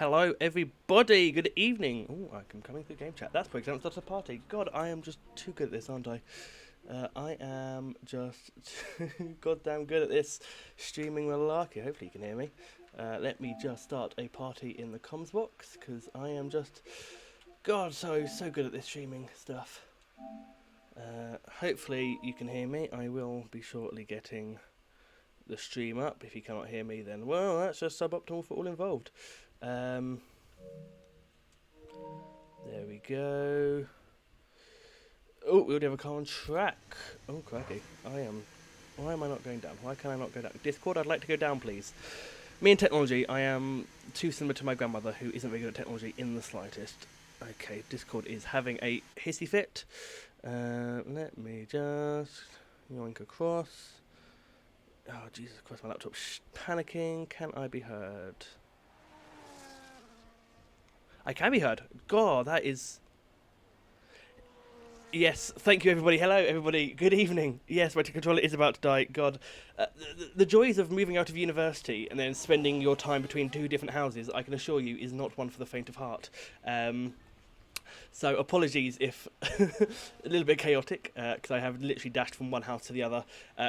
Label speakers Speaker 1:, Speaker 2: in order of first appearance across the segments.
Speaker 1: Hello, everybody. Good evening. Oh, I'm coming through game chat. That's for example, that's a party. God, I am just too good at this, aren't I? I am just too goddamn good at this streaming malarkey. Hopefully, you can hear me. Let me just start a party in the comms box because I am just, God, so good at this streaming stuff. Hopefully, you can hear me. I will be shortly getting the stream up. If you cannot hear me, then well, that's just suboptimal for all involved. There we go. Oh, we already have a car on track. Oh, cracky. Why am I not going down? Why can I not go down? Discord, I'd like to go down, please. Me and technology, I am too similar to my grandmother, who isn't very good at technology in the slightest. Okay, Discord is having a hissy fit. Let me just yoink across. Oh, Jesus Christ, my laptop's panicking. Can I be heard? I can be heard. God, that is... Yes, thank you, everybody. Hello, everybody. Good evening. Yes, my controller is about to die. God. The joys of moving out of university and then spending your time between two different houses, I can assure you, is not one for the faint of heart. So apologies if a little bit chaotic, because I have literally dashed from one house to the other,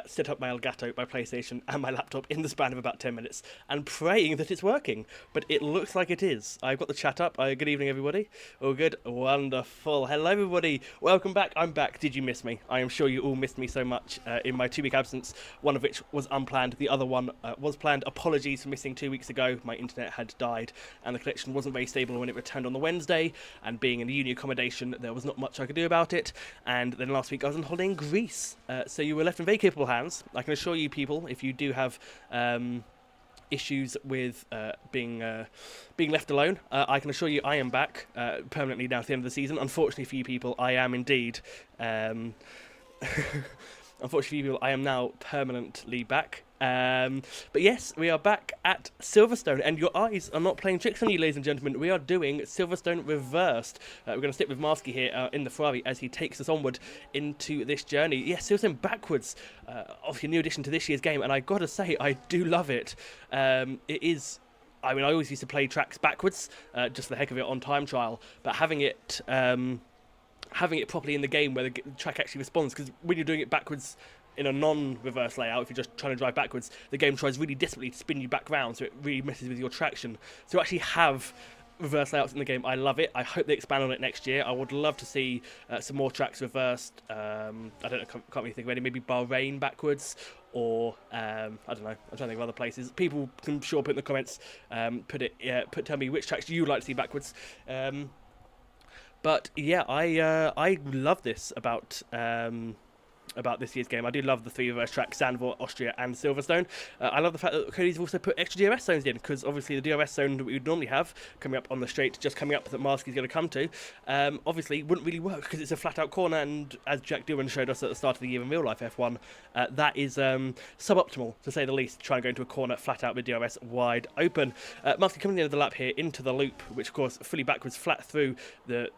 Speaker 1: set up my Elgato, my PlayStation, and my laptop in the span of about 10 minutes, and praying that it's working. But it looks like it is. I've got the chat up. Good evening, everybody. Oh, good. Wonderful. Hello, everybody. Welcome back. I'm back. Did you miss me? I am sure you all missed me so much in my 2-week absence, one of which was unplanned. The other one was planned. Apologies for missing 2 weeks ago. My internet had died, and the connection wasn't very stable when it returned on the Wednesday, and being in the uni accommodation, there was not much I could do about it. And then last week I was on holiday in Greece, so you were left in very capable hands. I can assure you, people, if you do have issues with being left alone, I can assure you I am back permanently now at the end of the season. Unfortunately for you people, I am indeed unfortunately for you people, I am now permanently back. But yes, we are back at Silverstone, and your eyes are not playing tricks on you, ladies and gentlemen. We are doing Silverstone reversed. We're going to stick with Marsky here in the Ferrari as he takes us onward into this journey. Yes, Silverstone backwards. Obviously a new addition to this year's game, and I gotta say, I do love it. It is... I mean, I always used to play tracks backwards, just for the heck of it on time trial, but having it properly in the game where the track actually responds, because when you're doing it backwards in a non-reverse layout, if you're just trying to drive backwards, the game tries really desperately to spin you back round, so it really messes with your traction. So actually have reverse layouts in the game, I love it. I hope they expand on it next year. I would love to see some more tracks reversed. I don't know, can't really think of any. Maybe Bahrain backwards, or I don't know. I'm trying to think of other places. People can sure put in the comments. Tell me which tracks you would like to see backwards. But yeah, I love this about this year's game. I do love the 3 reverse tracks, Zandvoort, Austria and Silverstone. I love the fact that Cody's also put extra DRS zones in, because obviously the DRS zone that we would normally have coming up on the straight, just coming up that Marsky's going to come to, obviously wouldn't really work because it's a flat out corner, and as Jack Doohan showed us at the start of the year in real life F1, that is suboptimal to say the least, trying to go into a corner flat out with DRS wide open. Marsky coming the end of the lap here into the loop, which of course fully backwards, flat through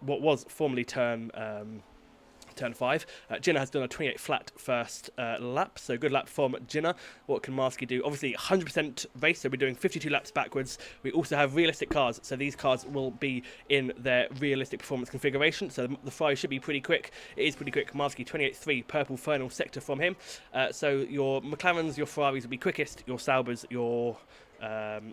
Speaker 1: what was formerly turn turn 5. Jinna has done a 28 flat first lap, so good lap from Jinna. What can Marsky do? Obviously 100% race, so we're doing 52 laps backwards. We also have realistic cars, so these cars will be in their realistic performance configuration, so the fry should be pretty quick. It is pretty quick. Marsky 28.3, purple final sector from him. So your McLarens, your Ferraris will be quickest, your Saubers, your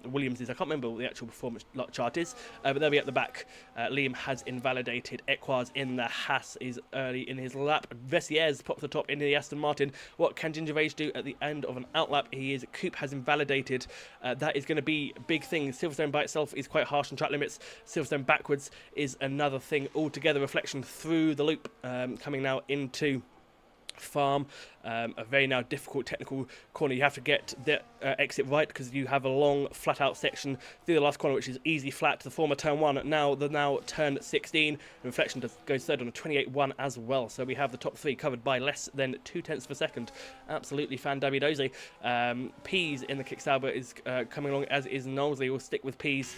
Speaker 1: Williamses, I can't remember what the actual performance chart is, but they'll be at the back. Liam has invalidated. Equars in the Haas is early in his lap. Vessiers pops the top into the Aston Martin. What can Ginger Rage do at the end of an outlap? Coupe has invalidated. That is going to be a big thing. Silverstone by itself is quite harsh on track limits. Silverstone backwards is another thing altogether. Reflection through the loop, coming now into Farm, a very now difficult technical corner. You have to get the exit right because you have a long flat out section through the last corner, which is easy flat to the former turn 1. Now turn 16. Reflection goes third on a 28.1 as well. So we have the top 3 covered by less than 0.2 of a second. Absolutely fan-dabby-dozy. Pease in the kick Sauber is coming along, as is Knowlesley. We'll stick with Pease.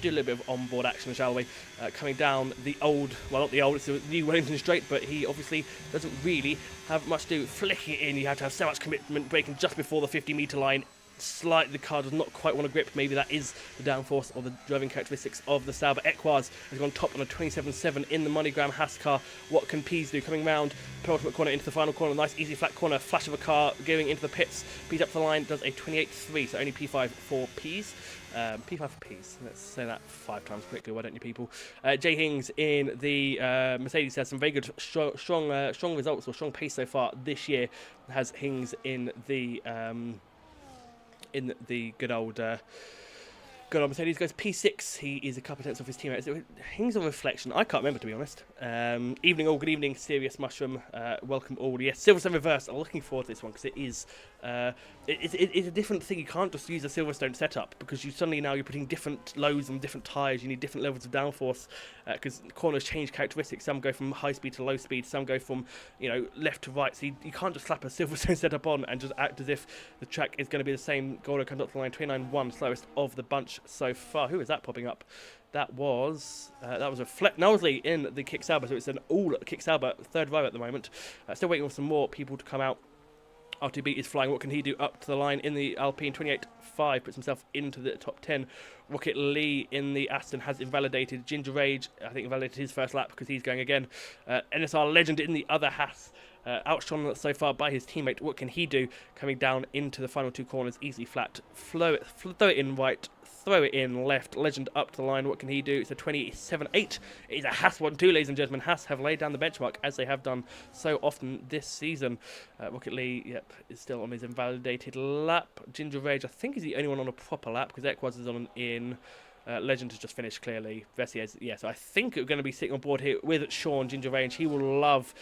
Speaker 1: Do a little bit of onboard action, shall we? Coming down the old, well, not the old, it's the new Wellington Straight, but he obviously doesn't really have much to do. Flicking it in, you have to have so much commitment, braking just before the 50-metre line. Slightly, the car does not quite want to grip. Maybe that is the downforce of the driving characteristics of the Sauber. Equars has gone top on a 27.7 in the MoneyGram Haas car. What can Pease do? Coming round, penultimate corner into the final corner. Nice easy flat corner, flash of a car going into the pits. Pease up the line, does a 28.3, so only P5 for Pease. P5 for Pease. Let's say that 5 times quickly, why don't you people? Jay Hings in the Mercedes has some very good strong results, or strong pace so far this year. Has Hings in the good old Mercedes. Goes P6. He is a couple of tenths off his teammates. Hings on Reflection. I can't remember, to be honest. Evening all. Good evening, Serious Mushroom. Welcome all. Yes, Silverstone Reverse. I'm looking forward to this one because it is. It's a different thing. You can't just use a Silverstone setup because you're putting different loads on different tyres. You need different levels of downforce because corners change characteristics. Some go from high speed to low speed. Some go from left to right. So you can't just slap a Silverstone setup on and just act as if the track is going to be the same. Goldo comes up to the line 29.1, slowest of the bunch so far. Who is that popping up? That was a Knowlesley in the kick Sauber. So it's an all kick Sauber third row at the moment. Still waiting for some more people to come out. RTB is flying. What can he do up to the line in the Alpine? 28.5 puts himself into the top 10. Rocket Lee in the Aston has invalidated. Ginger Rage, I think, invalidated his first lap because he's going again. NSR Legend in the other Haas. Outshone so far by his teammate. What can he do? Coming down into the final 2 corners, easy flat. Throw it in right, throw it in left. Legend up to the line. What can he do? It's a 27.8. It is a Haas 1-2, ladies and gentlemen. Haas have laid down the benchmark as they have done so often this season. Rocket Lee, is still on his invalidated lap. Ginger Rage, I think, is the only one on a proper lap because Equaz is on in. Legend has just finished clearly. Vessiers, so I think we're going to be sitting on board here with Sean Ginger Rage. He will love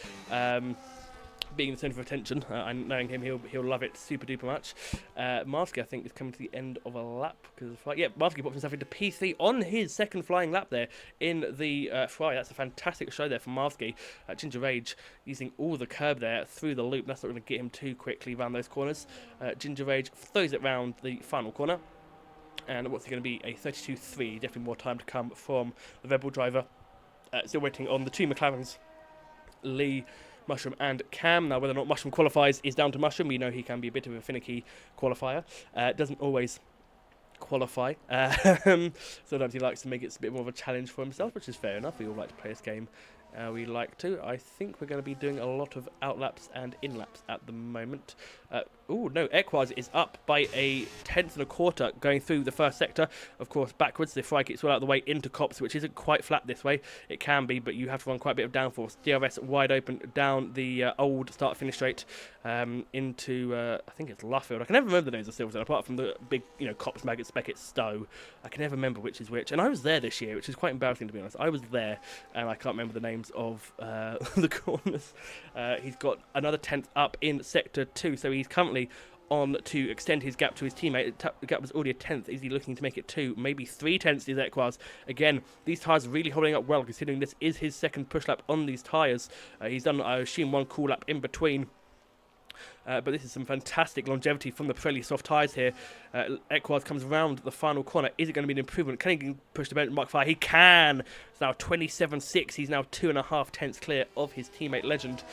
Speaker 1: being the centre of attention. And knowing him, he'll love it super duper much. Marsky, I think, is coming to the end of a lap because Marsky pops himself into P3 on his second flying lap there in the fry. That's a fantastic show there from Marsky. Ginger Rage using all the curb there through the loop. That's not going to get him too quickly around those corners. Ginger Rage throws it round the final corner. And what's going to be a 32.3? Definitely more time to come from the Red Bull driver. Still waiting on the 2 McLarens, Lee, Mushroom and Cam. Now, whether or not Mushroom qualifies is down to Mushroom. We know he can be a bit of a finicky qualifier. Doesn't always qualify. Sometimes he likes to make it a bit more of a challenge for himself, which is fair enough. We all like to play this game. We like to. I think we're going to be doing a lot of outlaps and inlaps at the moment. Equaz is up by a 1/10 going through the first sector. Of course, backwards, the fry kicks well out of the way into Cops, which isn't quite flat this way. It can be, but you have to run quite a bit of downforce. DRS wide open down the old start-finish straight into, I think it's Luffield. I can never remember the names of Silverstone, apart from the big, Cops, Maggots, Beckett, Stowe. I can never remember which is which. And I was there this year, which is quite embarrassing, to be honest. I was there, and I can't remember the names of the corners. He's got another 10th up in Sector 2, so he's currently on to extend his gap to his teammate. The gap was already a 10th. Is he looking to make it 2? Maybe 3 tenths is Equaz. Again, these tyres are really holding up well, considering this is his second push lap on these tyres. He's done, I assume, 1 cool lap in between. but this is some fantastic longevity from the fairly soft tyres here. Ekwaz comes around the final corner. Is it going to be an improvement? Can he push the benchmark far? He can. It's now 27.6. He's now 2.5 tenths clear of his teammate Legend,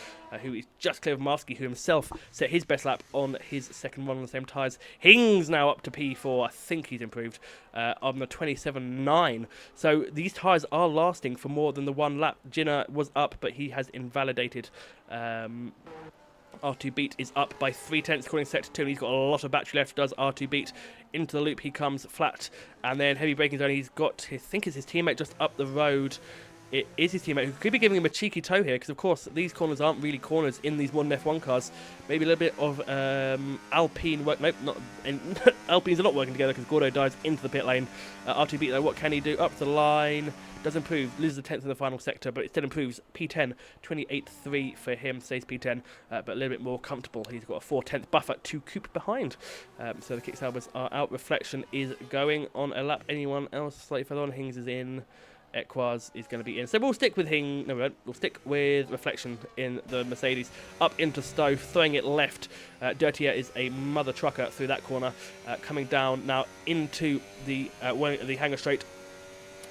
Speaker 1: who is just clear of Marsky, who himself set his best lap on his second run on the same tyres. Hing's now up to P4. I think he's improved on the 27.9. So these tyres are lasting for more than the one lap. Jinnah was up, but he has invalidated. R2 Beat is up by 3 tenths according to Sector 2, and he's got a lot of battery left. Does R2 Beat into the loop? He comes flat, and then heavy braking zone. He's got, I think it's his teammate just up the road. It is his teammate who could be giving him a cheeky toe here, because of course these corners aren't really corners in these modern F1 cars. Maybe a little bit of Alpine work. Nope, not. Alpines are not working together because Gordo dives into the pit lane. R2 Beat though, what can he do? Up the line. Does improve, loses a tenth in the final sector, but it still improves. P10, 28.3 for him, stays P10, but a little bit more comfortable. He's got a 4/10 buffer to coop behind. So the Kicksaubers are out. Reflection is going on a lap. Anyone else slightly further on? Hings is in. Ekwaz is going to be in. So we'll stick with Hing. No, we won't. We'll stick with Reflection in the Mercedes. Up into Stowe, throwing it left. Dirtier is a mother trucker through that corner. Coming down now into the hangar straight.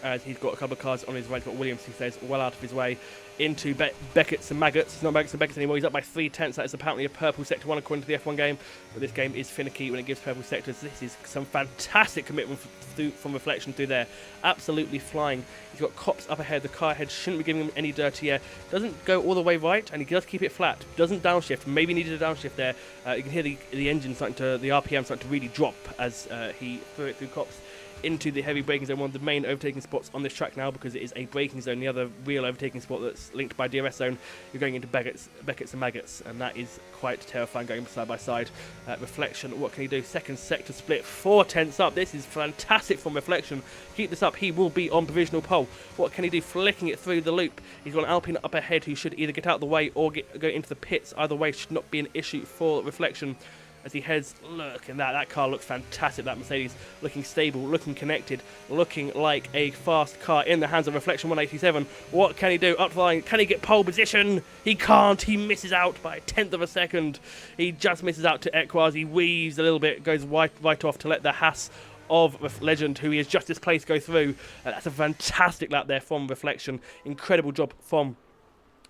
Speaker 1: As he's got a couple of cars on his right. He's got Williams, who stays well out of his way, into Beckett's and Maggots. It's not Maggots and Beckett's anymore. He's up by 3 tenths. That is apparently a purple sector 1 according to the F1 game. But this game is finicky when it gives purple sectors. This is some fantastic commitment from Reflection through there. Absolutely flying. He's got cops up ahead. The car ahead shouldn't be giving him any dirty air. Doesn't go all the way right, and he does keep it flat. Doesn't downshift. Maybe needed a downshift there. You can hear the engine starting to, the RPM starting to really drop as he threw it through cops into the heavy braking zone, one of the main overtaking spots on this track now, because it is a braking zone. The other real overtaking spot that's linked by DRS zone, you're going into Beckett's and Maggots, and that is quite terrifying going side by side. Reflection, what can he do? Second sector split, 4 tenths up. This is fantastic from Reflection. Keep this up, he will be on provisional pole. What can he do? Flicking it through the loop. He's got an Alpine up ahead who should either get out of the way or go into the pits. Either way should not be an issue for Reflection. As he heads, look, and that car looks fantastic. That Mercedes looking stable, looking connected, looking like a fast car in the hands of Reflection 187. What can he do? Up the line, can he get pole position? He can't. He misses out by a tenth of a second. He just misses out to Ekwaz. He weaves a little bit, goes right off to let the Haas of Legend, who he has just displaced, go through. That's a fantastic lap there from Reflection. Incredible job from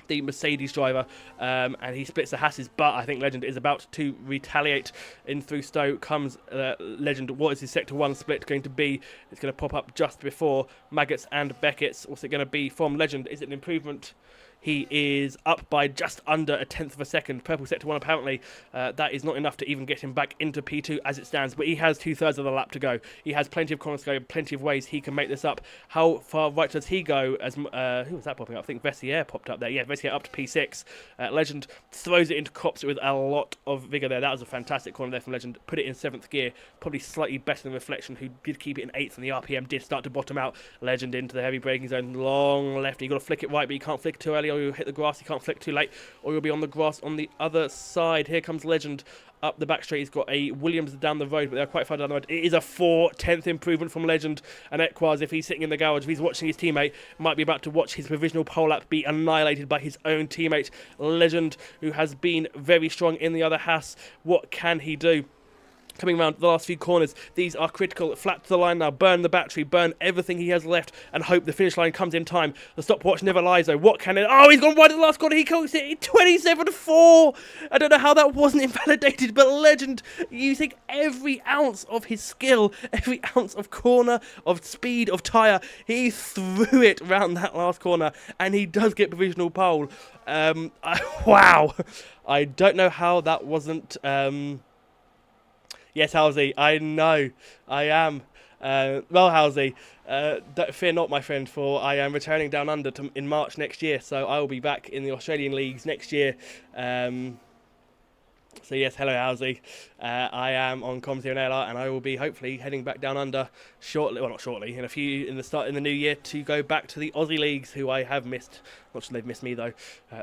Speaker 1: the Mercedes driver, and he splits the Haas's, but I think Legend is about to retaliate. In through Stowe comes Legend. What is his sector 1 split going to be? It's going to pop up just before Maggots and Beckett's. What's it going to be from Legend? Is it an improvement? He is up by just under a tenth of a second. Purple sector 1 apparently. That is not enough to even get him back into P2 as it stands, but he has 2/3 of the lap to go. He has plenty of corners to go, plenty of ways he can make this up. How far right does he go? As who was that popping up? I think Vessier popped up there. Yeah, Vessier up to P6. Legend throws it into cops with a lot of vigour there. That was a fantastic corner there from Legend. Put it in 7th gear. Probably slightly better than Reflection, who did keep it in 8th, and the RPM did start to bottom out. Legend into the heavy braking zone. Long left. You've got to flick it right, but you can't flick too early, or you'll hit the grass. You can't flick too late, or you'll be on the grass on the other side. Here comes Legend up the back straight. He's got a Williams down the road, but they're quite far down the road. It is a 4/10 improvement from Legend, and Ekwaz, if he's sitting in the garage, if he's watching his teammate, might be about to watch his provisional pole lap be annihilated by his own teammate. Legend, who has been very strong in the other Haas, what can he do? Coming around the last few corners, these are critical. Flat to the line now. Burn the battery, burn everything he has left, and hope the finish line comes in time. The stopwatch never lies, though. What can it? Oh, he's gone wide at the last corner. He coats it 27.4. I don't know how that wasn't invalidated, but Legend using every ounce of his skill, every ounce of corner, of speed, of tyre. He threw it round that last corner, and he does get provisional pole. Wow. I don't know how that wasn't. Yes, Halsey, I know, I am. Well, Halsey, fear not, my friend, for I am returning down under in March next year, so I will be back in the Australian leagues next year. So yes, hello Halsey. I am on comms here in ALR, and I will be hopefully heading back down under shortly. Well, not shortly. In the new year to go back to the Aussie leagues, who I have missed. Not sure they've missed me though.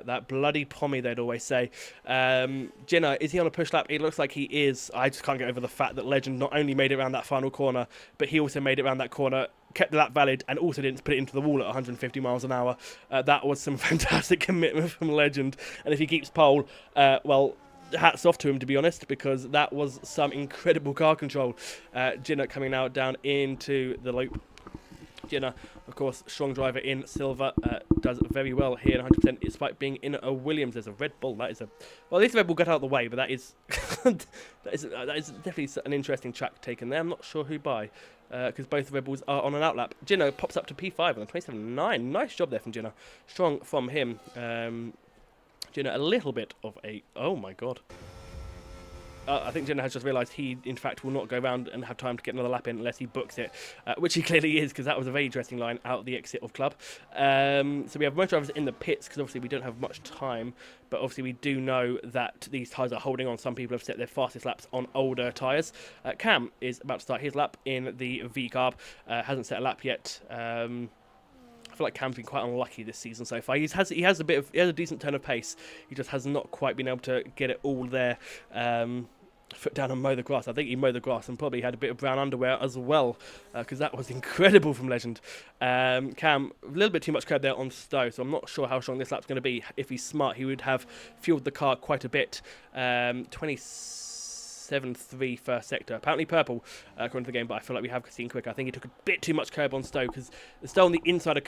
Speaker 1: That bloody pommy, they'd always say. Jinnah, is he on a push lap? It looks like he is. I just can't get over the fact that Legend not only made it around that final corner, but he also made it around that corner, kept the lap valid, and also didn't put it into the wall at 150 miles an hour. That was some fantastic commitment from Legend. And if he keeps pole, well, hats off to him, to be honest, because that was some incredible car control. Jinner coming now down into the loop. Jinner, of course, strong driver in silver, does very well here, 100%, despite being in a Williams. There's a Red Bull. That is a... Well, at least the Red Bull got out of the way, but that is that is definitely an interesting track taken there. I'm not sure who by, because both Red Bulls are on an outlap. Jinner pops up to P5 on the 27.9. Nice job there from Jinner. Strong from him. Jinner, a little bit of a... Oh, my God. I think Jinner has just realised he, in fact, will not go round and have time to get another lap in unless he books it, which he clearly is, because that was a very interesting line out the exit of club. So we have most drivers in the pits, because obviously we don't have much time, but obviously we do know that these tyres are holding on. Some people have set their fastest laps on older tyres. Cam is about to start his lap in the V-Carb, hasn't set a lap yet. I feel like Cam's been quite unlucky this season so far. He has a decent turn of pace. He just has not quite been able to get it all there. Foot down and mow the grass. I think he mowed the grass and probably had a bit of brown underwear as well, because that was incredible from Legend. Cam, a little bit too much curb there on Stowe, so I'm not sure how strong this lap's going to be. If he's smart, he would have fueled the car quite a bit. 27.3 first sector. Apparently purple, according to the game, but I feel like we have seen quicker. I think he took a bit too much curb on Stowe, because the Stowe on the inside of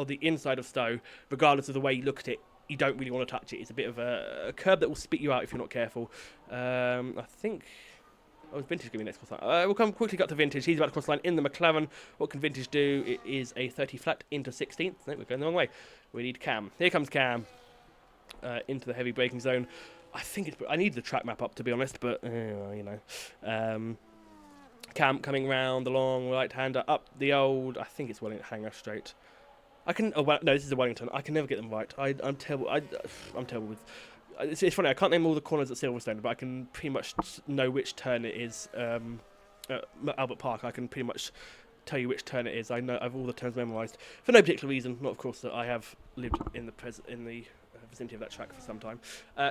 Speaker 1: the inside of Stowe, regardless of the way you look at it, you don't really want to touch it. It's a bit of a curb that will spit you out if you're not careful. I think... Oh, is Vintage going to be next cross line? We'll come quickly cut to Vintage. He's about to cross line in the McLaren. What can Vintage do? It is a 30 flat into 16th. No, we're going the wrong way. We need Cam. Here comes Cam into the heavy braking zone. I need the track map up, to be honest, but, you know. Cam coming round the long right-hander up the old... I think it's Wellington Hangar straight. No, this is a Wellington. I can never get them right. I'm terrible. I'm terrible with... It's funny, I can't name all the corners at Silverstone, but I can pretty much know which turn it is. Albert Park, I can pretty much tell you which turn it is. I've all the turns memorised for no particular reason. Not, of course, that I have lived in the vicinity of that track for some time.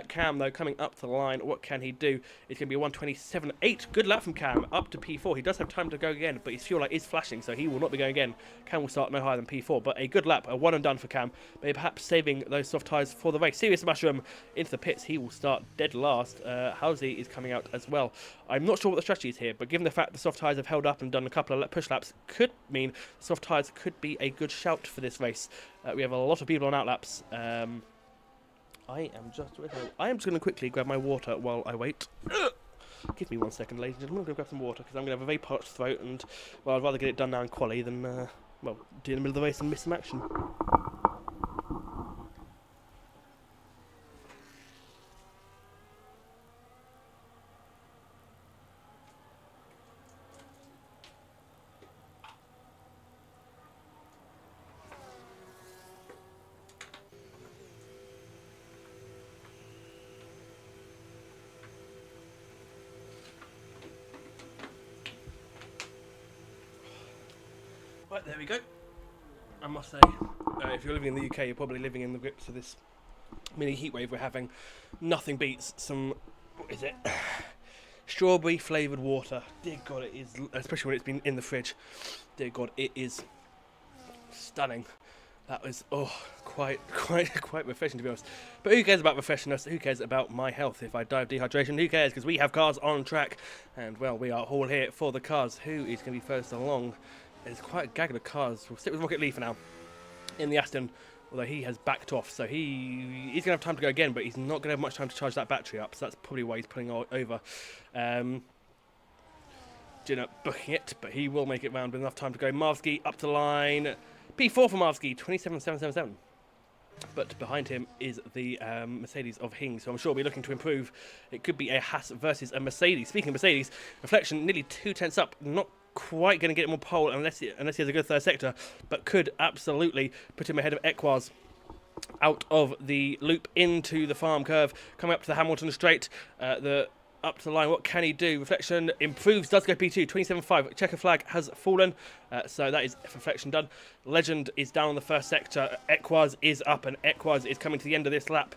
Speaker 1: Cam, though, coming up to the line, what can he do? It's going to be a 127.8. Good lap from Cam, up to P4. He does have time to go again, but his fuel light is flashing, so he will not be going again. Cam will start no higher than P4, but a good lap, a one and done for Cam. Maybe perhaps saving those soft tyres for the race. Serious mushroom into the pits. He will start dead last. Halsey is coming out as well. I'm not sure what the strategy is here, but given the fact the soft tyres have held up and done a couple of push laps, could mean soft tyres could be a good shout for this race. We have a lot of people on outlaps. I am just going to quickly grab my water while I wait. Give me 1 second, ladies and gentlemen. I'm going to grab some water because I'm going to have a very parched throat, and, well, I'd rather get it done now in quali than, do in the middle of the race and miss some action. Right, there we go. I must say, if you're living in the UK, you're probably living in the grips of this mini heatwave we're having. Nothing beats some, what is it? Strawberry flavoured water. Dear God, it is, especially when it's been in the fridge. Dear God, it is stunning. That was, quite refreshing, to be honest. But who cares about refreshingness? Who cares about my health if I die of dehydration? Who cares? Because we have cars on track. And, well, we are all here for the cars. Who is going to be first along? There's quite a gaggle of cars. We'll stick with Rocket Lee for now. In the Aston, although he has backed off. So he's going to have time to go again, but he's not going to have much time to charge that battery up. So that's probably why he's pulling over. Jinner booking it, but he will make it round with enough time to go. Marvsky up to line. P4 for Marvsky, 27.777. But behind him is the Mercedes of Hing, so I'm sure we'll be looking to improve. It could be a Haas versus a Mercedes. Speaking of Mercedes, Reflection nearly 2 tenths up. Not quite going to get him on pole unless he has a good third sector, but could absolutely put him ahead of Equaz. Out of the loop into the farm curve, coming up to the Hamilton straight. Up to the line, what can he do? Reflection improves, does go P2, 27.5. Checker flag has fallen, so that is Reflection done. Legend is down on the first sector. Equaz is up, and Equaz is coming to the end of this lap.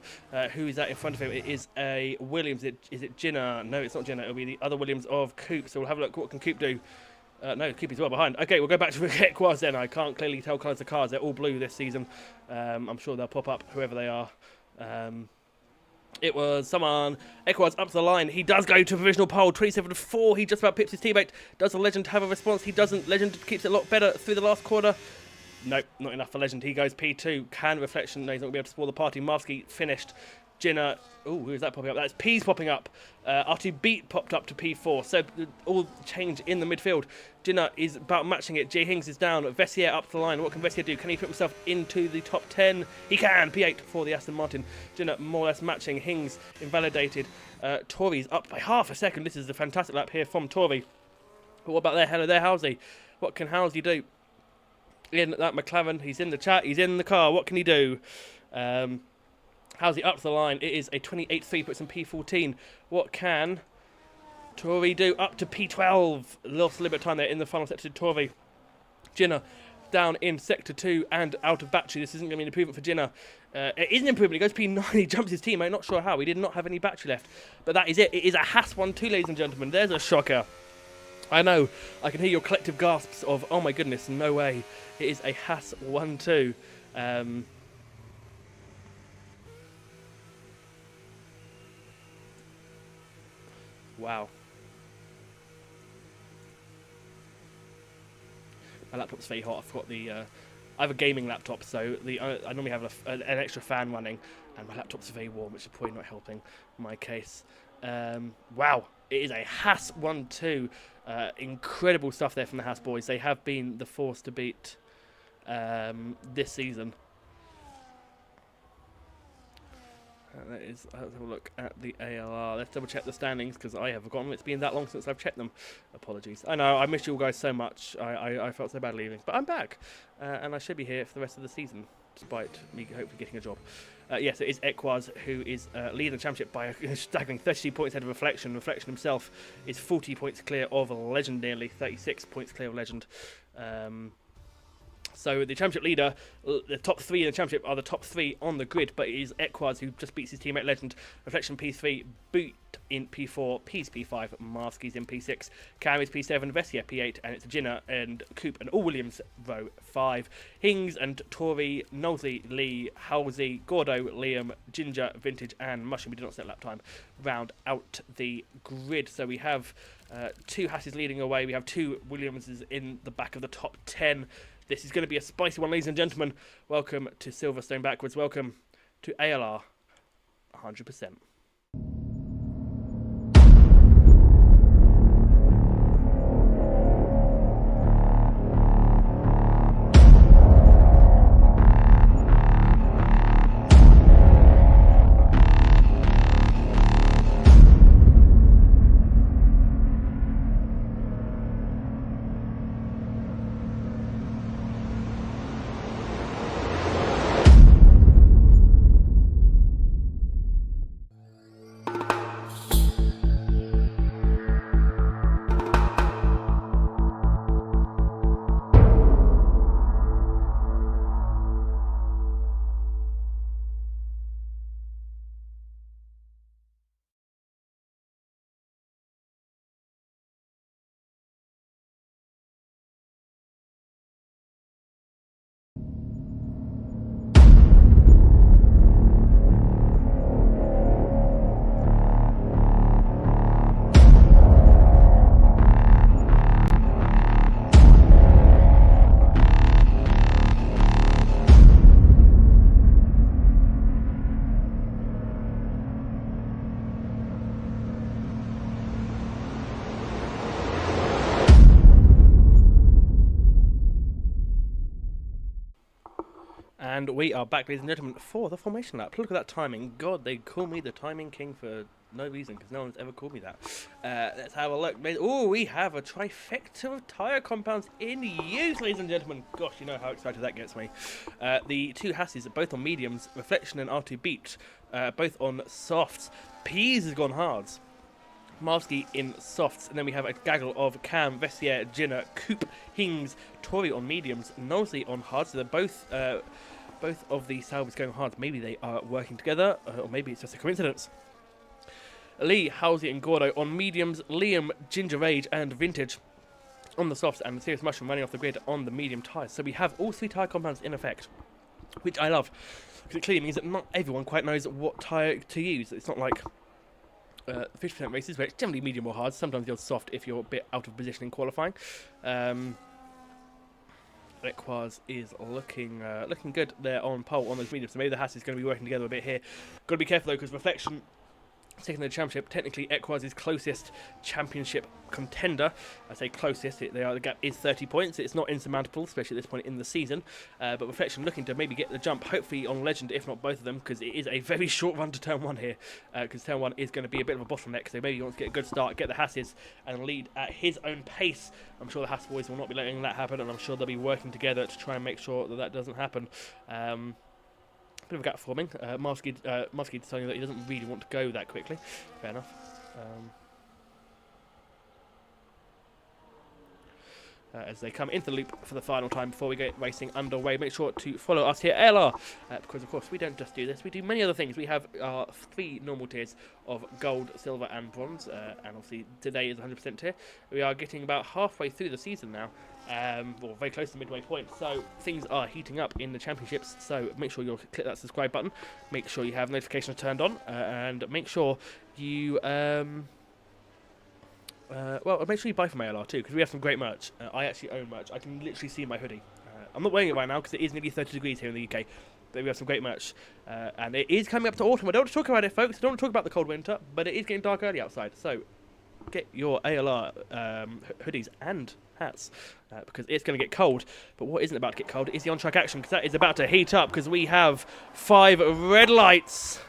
Speaker 1: Who is that in front of him? It is a Williams. Is it Jinner? No, it's not Jinner. It'll be the other Williams of Coop. So we'll have a look. What can Coop do? No, Coop is well behind. Okay, we'll go back to Equaz then. I can't clearly tell colours of cars. They're all blue this season. I'm sure they'll pop up, whoever they are. It was someone. Equard's up to the line. He does go to provisional pole. 27-4. He just about pips his teammate. Does the Legend have a response? He doesn't. Legend keeps it a lot better through the last corner. Nope, not enough for Legend. He goes P2. Can Reflection. No, he's not going to be able to spoil the party. Marsky finished. Jinna. Oh, who is that popping up? That's P's popping up. R2 Beat popped up to P4. So all change in the midfield. Jinna is about matching it. Jay Hings is down. Vessier up the line. What can Vessier do? Can he put himself into the top 10? He can. P8 for the Aston Martin. Jinna more or less matching. Hings invalidated. Tori's up by half a second. This is a fantastic lap here from Tori. But what about there? Hello there, Halsey. What can Halsey do? In that McLaren. He's in the chat. He's in the car. What can he do? How's he up to the line? It is a 28-3, puts in P14. What can Tori do? Up to P12. Lost a little bit of time there in the final sector to Tori. Jinna down in sector 2 and out of battery. This isn't going to be an improvement for Jinna. It is an improvement. He goes P9. He jumps his teammate. Not sure how. He did not have any battery left. But that is it. It is a Haas 1-2, ladies and gentlemen. There's a shocker. I know. I can hear your collective gasps of, oh my goodness, no way. It is a Haas 1-2. Wow. My laptop's very hot. I've got I have a gaming laptop, so I normally have an extra fan running, and my laptop's very warm, which is probably not helping my case. Wow. It is a Haas 1-2. Incredible stuff there from the Haas boys. They have been the force to beat this season. Let's have a look at the ALR. Let's double check the standings because I have forgotten. It's been that long since I've checked them. Apologies. I know, I missed you all guys so much. I felt so bad leaving. But I'm back. And I should be here for the rest of the season, despite me hopefully getting a job. Yes, it is Equaz who is leading the championship by a staggering 32 points ahead of Reflection. Reflection himself is 40 points clear of Legend, nearly 36 points clear of Legend. So the championship leader, the top 3 in the championship are the top 3 on the grid, but it is Equaz who just beats his teammate Legend. Reflection P3, Boot in P4, P's P5, Marsky's in P6, Cam is P7, Vessier P8, and it's Jinna and Coop and all Williams row 5. Hings and Tori, Knowsley, Lee, Halsey, Gordo, Liam, Ginger, Vintage, and Mushroom. We did not set lap time. Round out the grid. So we have 2 Hasses leading away. We have 2 Williamses in the back of the top 10. This is going to be a spicy one, ladies and gentlemen. Welcome to Silverstone Backwards. Welcome to ALR 100%. And we are back, ladies and gentlemen, for the formation lap. Look at that timing. God, they call me the timing king for no reason, because no one's ever called me that. Let's have a look. Oh, we have a trifecta of tyre compounds in use, ladies and gentlemen. Gosh, you know how excited that gets me. The 2 Hasses are both on mediums, Reflection and R2 Beat, both on softs. Peas has gone hards. Marsky in softs, and then we have a gaggle of Cam, Vessier, Jinna, Coop, Hings, Tori on mediums, Knowsley on hards. So they're both of the salvos going hard. Maybe they are working together, or maybe it's just a coincidence. Lee, Halsey and Gordo on mediums, Liam, Ginger Rage and Vintage on the softs, and the Serious Mushroom running off the grid on the medium tyres. So we have all 3 tyre compounds in effect. which I love, because it clearly means that not everyone quite knows what tyre to use. It's not like 50% races, where it's generally medium or hard. Sometimes you're soft if you're a bit out of position in qualifying. Equaz is looking good there on pole on those mediums, so maybe the Haas is going to be working together a bit here. Got to be careful though, because Reflection taking the championship, technically Equaz's closest championship contender. I say closest, the gap is 30 points. It's not insurmountable, especially at this point in the season. But Reflection looking to maybe get the jump, hopefully on Legend, if not both of them, because it is a very short run to turn 1 here. Because turn 1 is going to be a bit of a bottleneck, so maybe he wants to get a good start, get the Hasses, and lead at his own pace. I'm sure the Haas boys will not be letting that happen, and I'm sure they'll be working together to try and make sure that that doesn't happen. Bit of a gap forming. Marsky deciding that he doesn't really want to go that quickly. Fair enough. As they come into the loop for the final time before we get racing underway, make sure to follow us here at ALR, because of course we don't just do this, we do many other things. We have our 3 normal tiers of gold, silver and bronze, and obviously today is 100% tier. We are getting about halfway through the season now, or very close to the midway point, so things are heating up in the championships. So make sure you click that subscribe button, make sure you have notifications turned on, and make sure you make sure you buy from ALR too, because we have some great merch. I actually own merch. I can literally see my hoodie. I'm not wearing it right now because it is nearly 30 degrees here in the UK, but we have some great merch. And it is coming up to autumn. I don't want to talk about it, folks. I don't want to talk about the cold winter, but it is getting dark early outside. So get your ALR hoodies and hats, because it's going to get cold. But what isn't about to get cold is the on-track action, because that is about to heat up, because we have 5 red lights.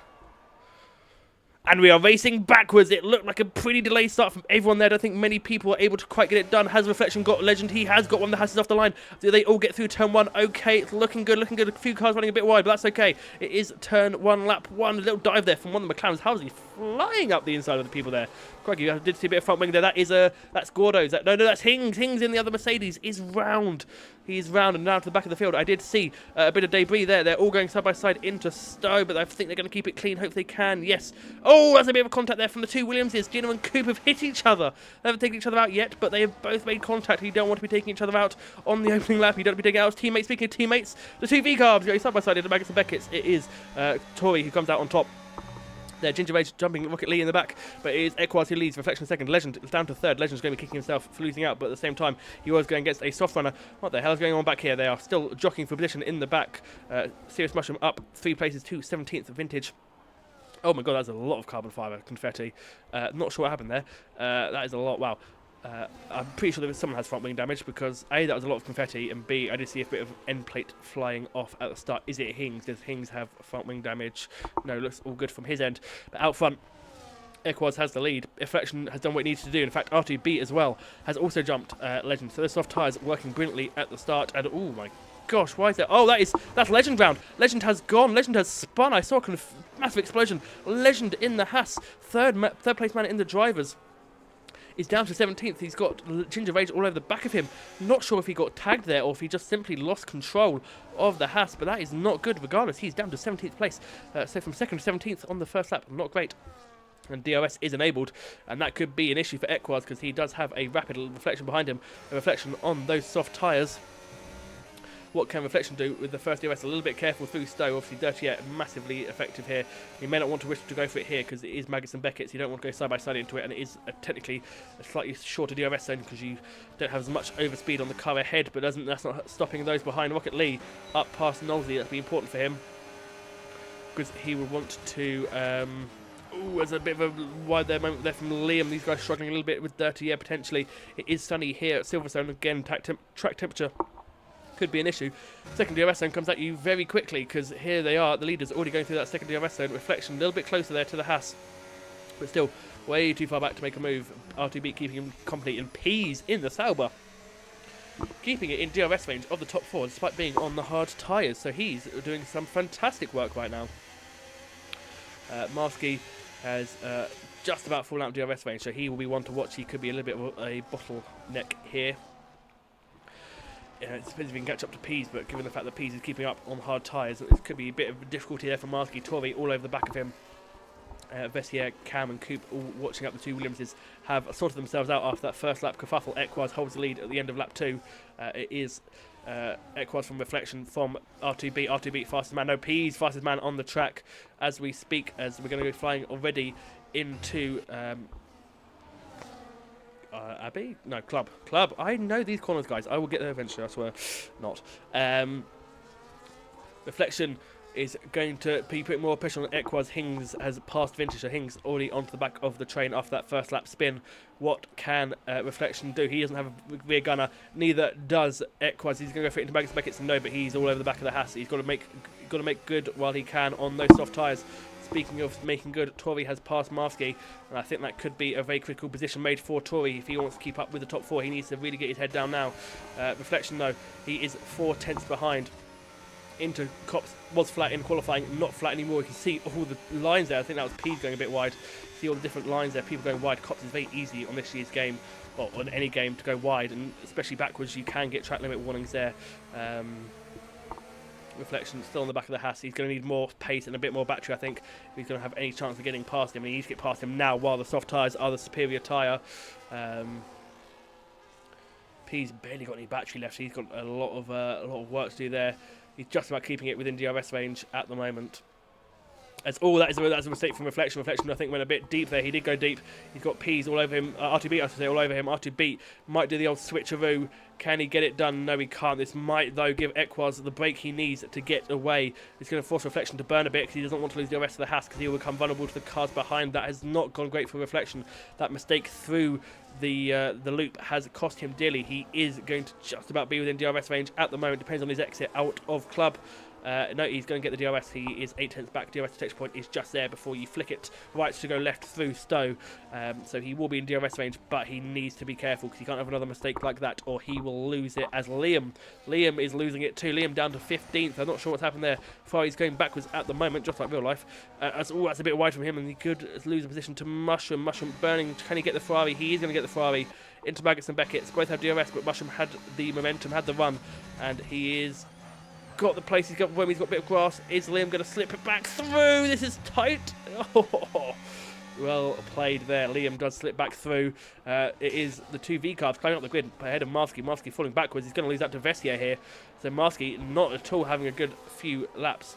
Speaker 1: And we are racing backwards. It looked like a pretty delayed start from everyone there. I don't think many people were able to quite get it done. Has Reflection got Legend? He has got one of the Hasses off the line. Do they all get through turn 1? Okay, it's looking good, looking good. A few cars running a bit wide, but that's okay. It is turn 1, lap 1. A little dive there from one of the McLarens. How is he flying up the inside of the people there? Crikey, I did see a bit of front wing there. That is that's Gordo's. No, that's Hings. Hings in the other Mercedes is round. He's round and down to the back of the field. I did see a bit of debris there. They're all going side by side into Stowe, but I think they're going to keep it clean. Hopefully they can. Yes. Oh, there's a bit of a contact there from the 2 Williamses. Gino and Coop have hit each other. They haven't taken each other out yet, but they have both made contact. You don't want to be taking each other out on the opening lap. You don't want to be taking out teammates. Speaking of teammates, the 2 V-Carbs go side by side into Magnus and Beckett's. It is Tori who comes out on top. There, Ginger Rage jumping Rocket Lee in the back, but it is Equaz who leads. Reflection second. Legend is down to third. Legend's going to be kicking himself for losing out, but at the same time, he was going against a soft runner. What the hell is going on back here? They are still jockeying for position in the back. Serious Mushroom up 3 places to 17th Vintage. Oh my god, that's a lot of carbon fibre confetti. Not sure what happened there. That is a lot. Wow. I'm pretty sure that someone has front wing damage, because A, that was a lot of confetti, and B, I did see a bit of end plate flying off at the start. Is it Hings? Does Hings have front wing damage? No, looks all good from his end. But out front, Equaz has the lead. Reflection has done what it needs to do. In fact, R2B as well has also jumped Legend. So the soft tyres working brilliantly at the start. And oh my gosh, why is that? Oh, that's Legend ground. Legend has gone. Legend has spun. I saw a massive explosion. Legend in the Haas. Third place man in the drivers. Is down to 17th. He's got Ginger Rage all over the back of him. Not sure if he got tagged there or if he just simply lost control of the Haas, but that is not good regardless. He's down to 17th place. So from 2nd to 17th on the first lap, not great. And DRS is enabled, and that could be an issue for Equaz, because he does have a rapid Reflection behind him. A Reflection on those soft tyres. What can Reflection do with the first DRS? A little bit careful through Stowe. Obviously, Dirty Air, massively effective here. You may not want to wish to go for it here, because it is Magus and Beckett, so you don't want to go side by side into it, and it is technically a slightly shorter DRS zone, because you don't have as much overspeed on the car ahead, but that's not stopping those behind. Rocket Lee up past Knowlesy. That'll be important for him, because he will want to... there's a bit of a wide there moment there from Liam. These guys struggling a little bit with Dirty Air, potentially. It is sunny here at Silverstone. Again, track temperature could be an issue. Second DRS zone comes at you very quickly, because here they are, the leaders already going through that second DRS zone. Reflection a little bit closer there to the Haas, but still way too far back to make a move. R2B keeping him company, and Peas in the Sauber keeping it in DRS range of the top 4 despite being on the hard tyres, so he's doing some fantastic work right now. Marsky has just about fallen out of DRS range, so he will be one to watch. He could be a little bit of a bottleneck here. It depends if he can catch up to Peas, but given the fact that Peas is keeping up on hard tyres, it could be a bit of difficulty there for Marsky. Tori all over the back of him. Vessier, Cam and Coop all watching up. The 2 Williamses have sorted themselves out after that first lap kerfuffle. Equaz holds the lead at the end of lap 2. It is Equaz from Reflection from R2B. R2B fastest man. No, P's fastest man on the track as we speak, as we're going to go flying already into Abbey? No, Club. Club. I know these corners, guys. I will get there eventually, I swear. Not. Reflection is going to be putting more pressure on Equaz. Hings has passed Vintage, so Hings already onto the back of the train after that first lap spin. What can Reflection do? He doesn't have a rear gunner, neither does Equaz. He's going to go for it into Beckets. No, but he's all over the back of the Haas. He's got to make good while he can on those soft tyres. Speaking of making good, Tori has passed Marsky, and I think that could be a very critical position made for Tori if he wants to keep up with the top four. He needs to really get his head down now. Reflection, though, he is 4 tenths behind. Into Cops, was flat in qualifying, not flat anymore. You can see all the lines there. I think that was P's going a bit wide. See all the different lines there, people going wide. Cops is very easy on this year's game, or on any game, to go wide, and especially backwards you can get track limit warnings there. Reflection still on the back of the Haas. He's going to need more pace and a bit more battery, I think, if he's going to have any chance of getting past him. And he needs to get past him now while the soft tyres are the superior tyre. P's barely got any battery left. He's got a lot of work to do there. He's just about keeping it within DRS range at the moment. That's a mistake from Reflection. Reflection, I think, went a bit deep there. He did go deep. He's got P's all over him. R2B, I should say, all over him. R2B might do the old switcheroo. Can he get it done? No, he can't. This might, though, give Equaz the break he needs to get away. It's going to force Reflection to burn a bit because he doesn't want to lose the rest of the Haas because he will become vulnerable to the cars behind. That has not gone great for Reflection. That mistake through the loop has cost him dearly. He is going to just about be within DRS range at the moment. Depends on his exit out of Club. No, he's going to get the DRS. He is 8 tenths back. DRS detection point is just there before you flick it right to go left through Stowe. So he will be in DRS range, but he needs to be careful because he can't have another mistake like that or he will lose it as Liam is losing it too. Liam down to 15th. I'm not sure what's happened there. Ferrari's going backwards at the moment, just like real life. That's a bit wide from him, and he could lose a position to Mushroom. Mushroom burning. Can he get the Ferrari? He is going to get the Ferrari into Maggots and Beckett. Both have DRS, but Mushroom had the momentum, had the run, and he is got the place. He's got a bit of grass. Is Liam going to slip it back through? This is tight. Oh, well played there. Liam does slip back through. It is the two V cars climbing up the grid ahead of Marsky. Marsky falling backwards. He's going to lose that to Vessier here. So Marsky not at all having a good few laps.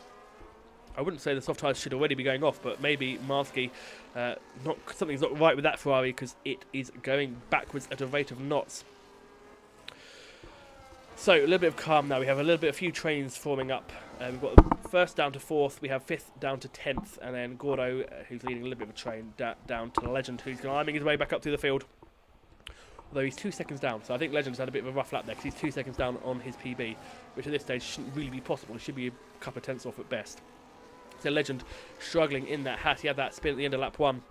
Speaker 1: I wouldn't say the soft tyres should already be going off, but maybe Marsky, something's not right with that Ferrari because it is going backwards at a rate of knots. So, a little bit of calm now. We have a few trains forming up. We've got the first down to 4th, we have 5th down to 10th, and then Gordo, who's leading a little bit of a train, down to Legend, who's climbing his way back up through the field. Although he's 2 seconds down, so I think Legend's had a bit of a rough lap there, because he's 2 seconds down on his PB, which at this stage shouldn't really be possible. It should be a couple of tenths off at best. So Legend struggling in that hat. He had that spin at the end of lap 1.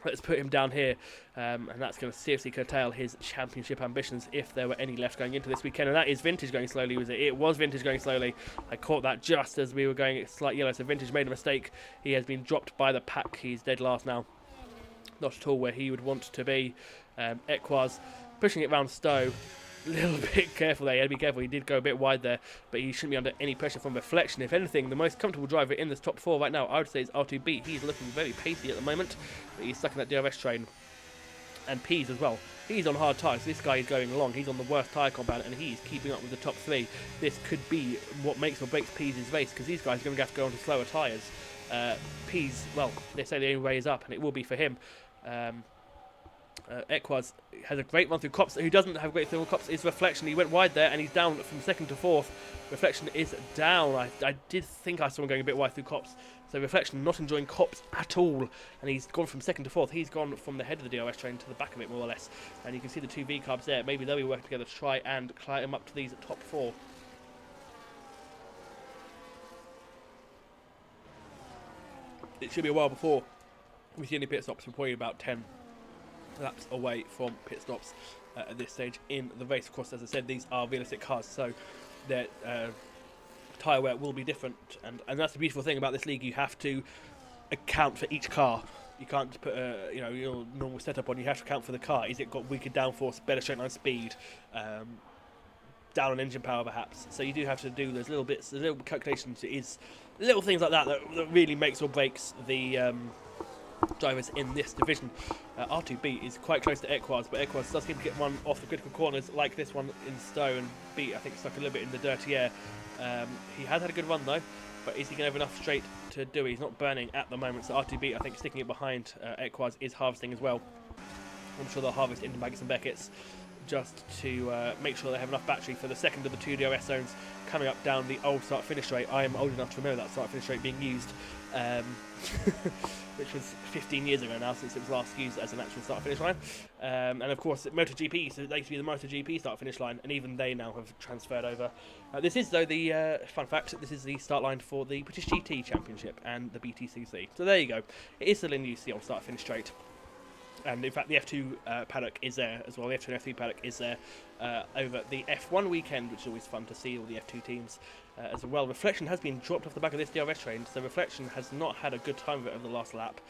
Speaker 1: Let's put him down here, and that's going to seriously curtail his championship ambitions if there were any left going into this weekend. And that is Vintage going slowly, was it? It was Vintage going slowly. I caught that just as we were going slight yellow, so Vintage made a mistake. He has been dropped by the pack. He's dead last now. Not at all where he would want to be. Equaz pushing it round Stowe. A little bit careful there. He had to be careful. He did go a bit wide there, but he shouldn't be under any pressure from Reflection. If anything, the most comfortable driver in this top 4 right now, I would say, is R2B. He's looking very pacey at the moment, but he's stuck in that DRS train. And Pease as well. He's on hard tyres. This guy is going along. He's on the worst tyre compound, and he's keeping up with the top 3. This could be what makes or breaks Pease's race, because these guys are going to have to go onto slower tyres. Pease, well, they say the only way is up, and it will be for him. Equaz has a great run through Cops. Who doesn't have a great run through Cops is Reflection. He went wide there and he's down from 2nd to 4th. Reflection is down. I did think I saw him going a bit wide through Cops. So Reflection not enjoying Cops at all. And he's gone from 2nd to 4th. He's gone from the head of the DRS train to the back of it, more or less. And you can see the two V-carbs there. Maybe they'll be working together to try and climb up to these top 4. It should be a while before we see any pit stops. We're probably about 10 laps away from pit stops at this stage in the race. Of course, as I said, these are realistic cars, so their tyre wear will be different, and that's the beautiful thing about this league. You have to account for each car. You can't put your normal setup on. You have to account for the car. Is it got weaker downforce, better straight line speed, down on engine power perhaps? So you do have to do those little bits, the little calculations. It is little things like that that really makes or breaks the drivers in this division. R2B is quite close to Equaz, but Equaz does seem to get one off the critical corners like this one in Stowe, and B, I think, stuck a little bit in the dirty air. He has had a good run though, but is he going to have enough straight to do it? He's not burning at the moment, so R2B, I think, sticking it behind Equaz is harvesting as well. I'm sure they'll harvest into Baggets and Beckett's just to make sure they have enough battery for the second of the two DRS zones coming up down the old start-finish rate. I am old enough to remember that start-finish rate being used, which was 15 years ago now since it was last used as an actual start-finish line. And of course, MotoGP, so they used to be the MotoGP start-finish line, and even they now have transferred over. This is, though, the fun fact, this is the start line for the British GT Championship and the BTCC. So there you go. It is still in use, the old start-finish straight. And in fact, the F2 paddock is there as well. The F2 and F3 paddock is there over the F1 weekend, which is always fun to see all the F2 teams as well. Reflection has been dropped off the back of this DRS train, so Reflection has not had a good time of it over the last lap.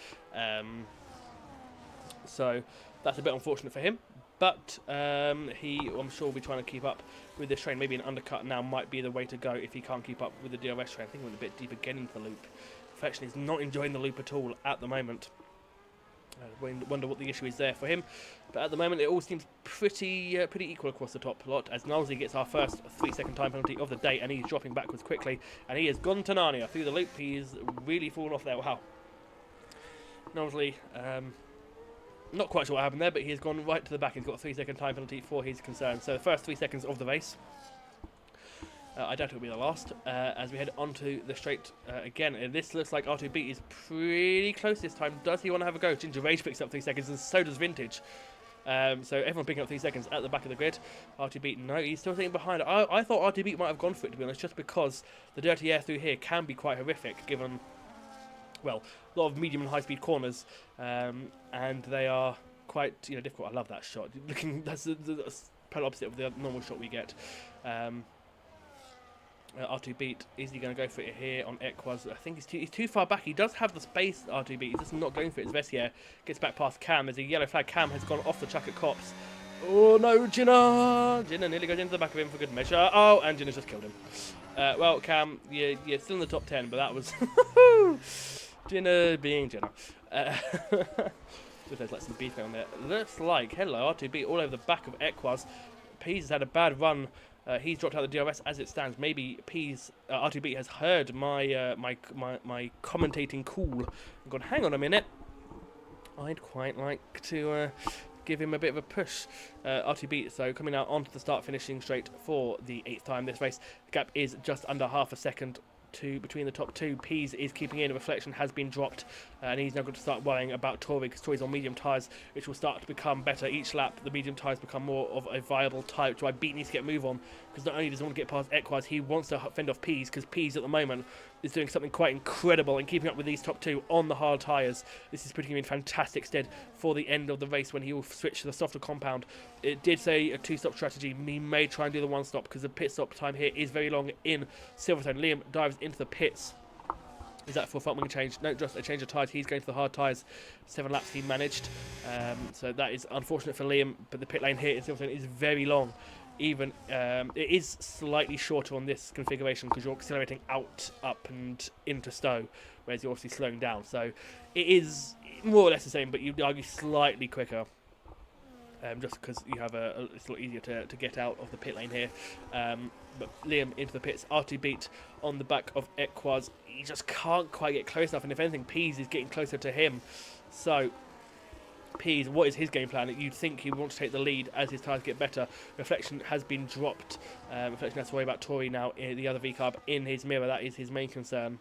Speaker 1: So that's a bit unfortunate for him. But I'm sure, will be trying to keep up with this train. Maybe an undercut now might be the way to go if he can't keep up with the DRS train. I think he went a bit deeper getting into the loop. Reflection is not enjoying the loop at all at the moment. I wonder what the issue is there for him, but at the moment it all seems pretty equal across the top lot, as Knowsley gets our first 3-second time penalty of the day, and he's dropping backwards quickly, and he has gone to Narnia through the loop. He's really fallen off there. Wow. Knowsley, not quite sure what happened there, but he has gone right to the back. He's got a 3-second time penalty for his concern. So the first 3 seconds of the race. I doubt it will be the last, as we head onto the straight again. And this looks like R2B is pretty close this time. Does he want to have a go? Ginger Rage picks up 3 seconds, and so does Vintage. So everyone picking up 3 seconds at the back of the grid. R2B, no, he's still sitting behind. I thought R2B might have gone for it, to be honest, just because the dirty air through here can be quite horrific, given, well, a lot of medium and high-speed corners, and they are quite, difficult. I love that shot. That's the polar opposite of the normal shot we get. R2B, is he going to go for it here on Equaz? I think he's too far back. He does have the space, R2B. He's just not going for it. Vessier gets back past Cam. There's a yellow flag. Cam has gone off the track at Cops. Oh no, Jinnah! Jinnah nearly goes into the back of him for good measure. Oh, and Jinnah's just killed him. Well, Cam, you're still in the top 10, but that was Jinnah being Jinnah. Just like some beef on there. Looks like, hello, R2B all over the back of Equaz. Pease has had a bad run. He's dropped out the DRS as it stands. Maybe P's R2B has heard my my commentating call and gone, hang on a minute, I'd quite like to give him a bit of a push. R2B, so coming out onto the start finishing straight for the 8th time this race. The gap is just under half a second between the top two. Pease is keeping in. Reflection has been dropped, and he's now going to start worrying about Tory, because Tory's on medium tyres, which will start to become better each lap. The medium tyres become more of a viable tyre, which is why Beat needs to get a move on, because not only does he want to get past Equaz, he wants to fend off Pease, because Pease at the moment is doing something quite incredible in keeping up with these top two on the hard tyres. This is putting him in fantastic stead for the end of the race when he will switch to the softer compound. It did say a 2-stop strategy. He may try and do the 1-stop, because the pit stop time here is very long in Silverstone. Liam dives into the pits. Is that for a front wing change? No, just a change of tyres. He's going to the hard tyres. 7 laps he managed. So that is unfortunate for Liam, but the pit lane here in Silverstone is very long. Even it is slightly shorter on this configuration, because you're accelerating out, up and into Stowe, whereas you're obviously slowing down. So it is more or less the same, but you'd argue slightly quicker. Just because you have it's a lot easier to get out of the pit lane here. But Liam into the pits. R2B on the back of Equaz. He just can't quite get close enough, and if anything, Pease is getting closer to him. So Pease, what is his game plan? You'd think he would want to take the lead as his tyres get better. Reflection has been dropped. Reflection has to worry about Tory now, the other V-carb in his mirror. That is his main concern.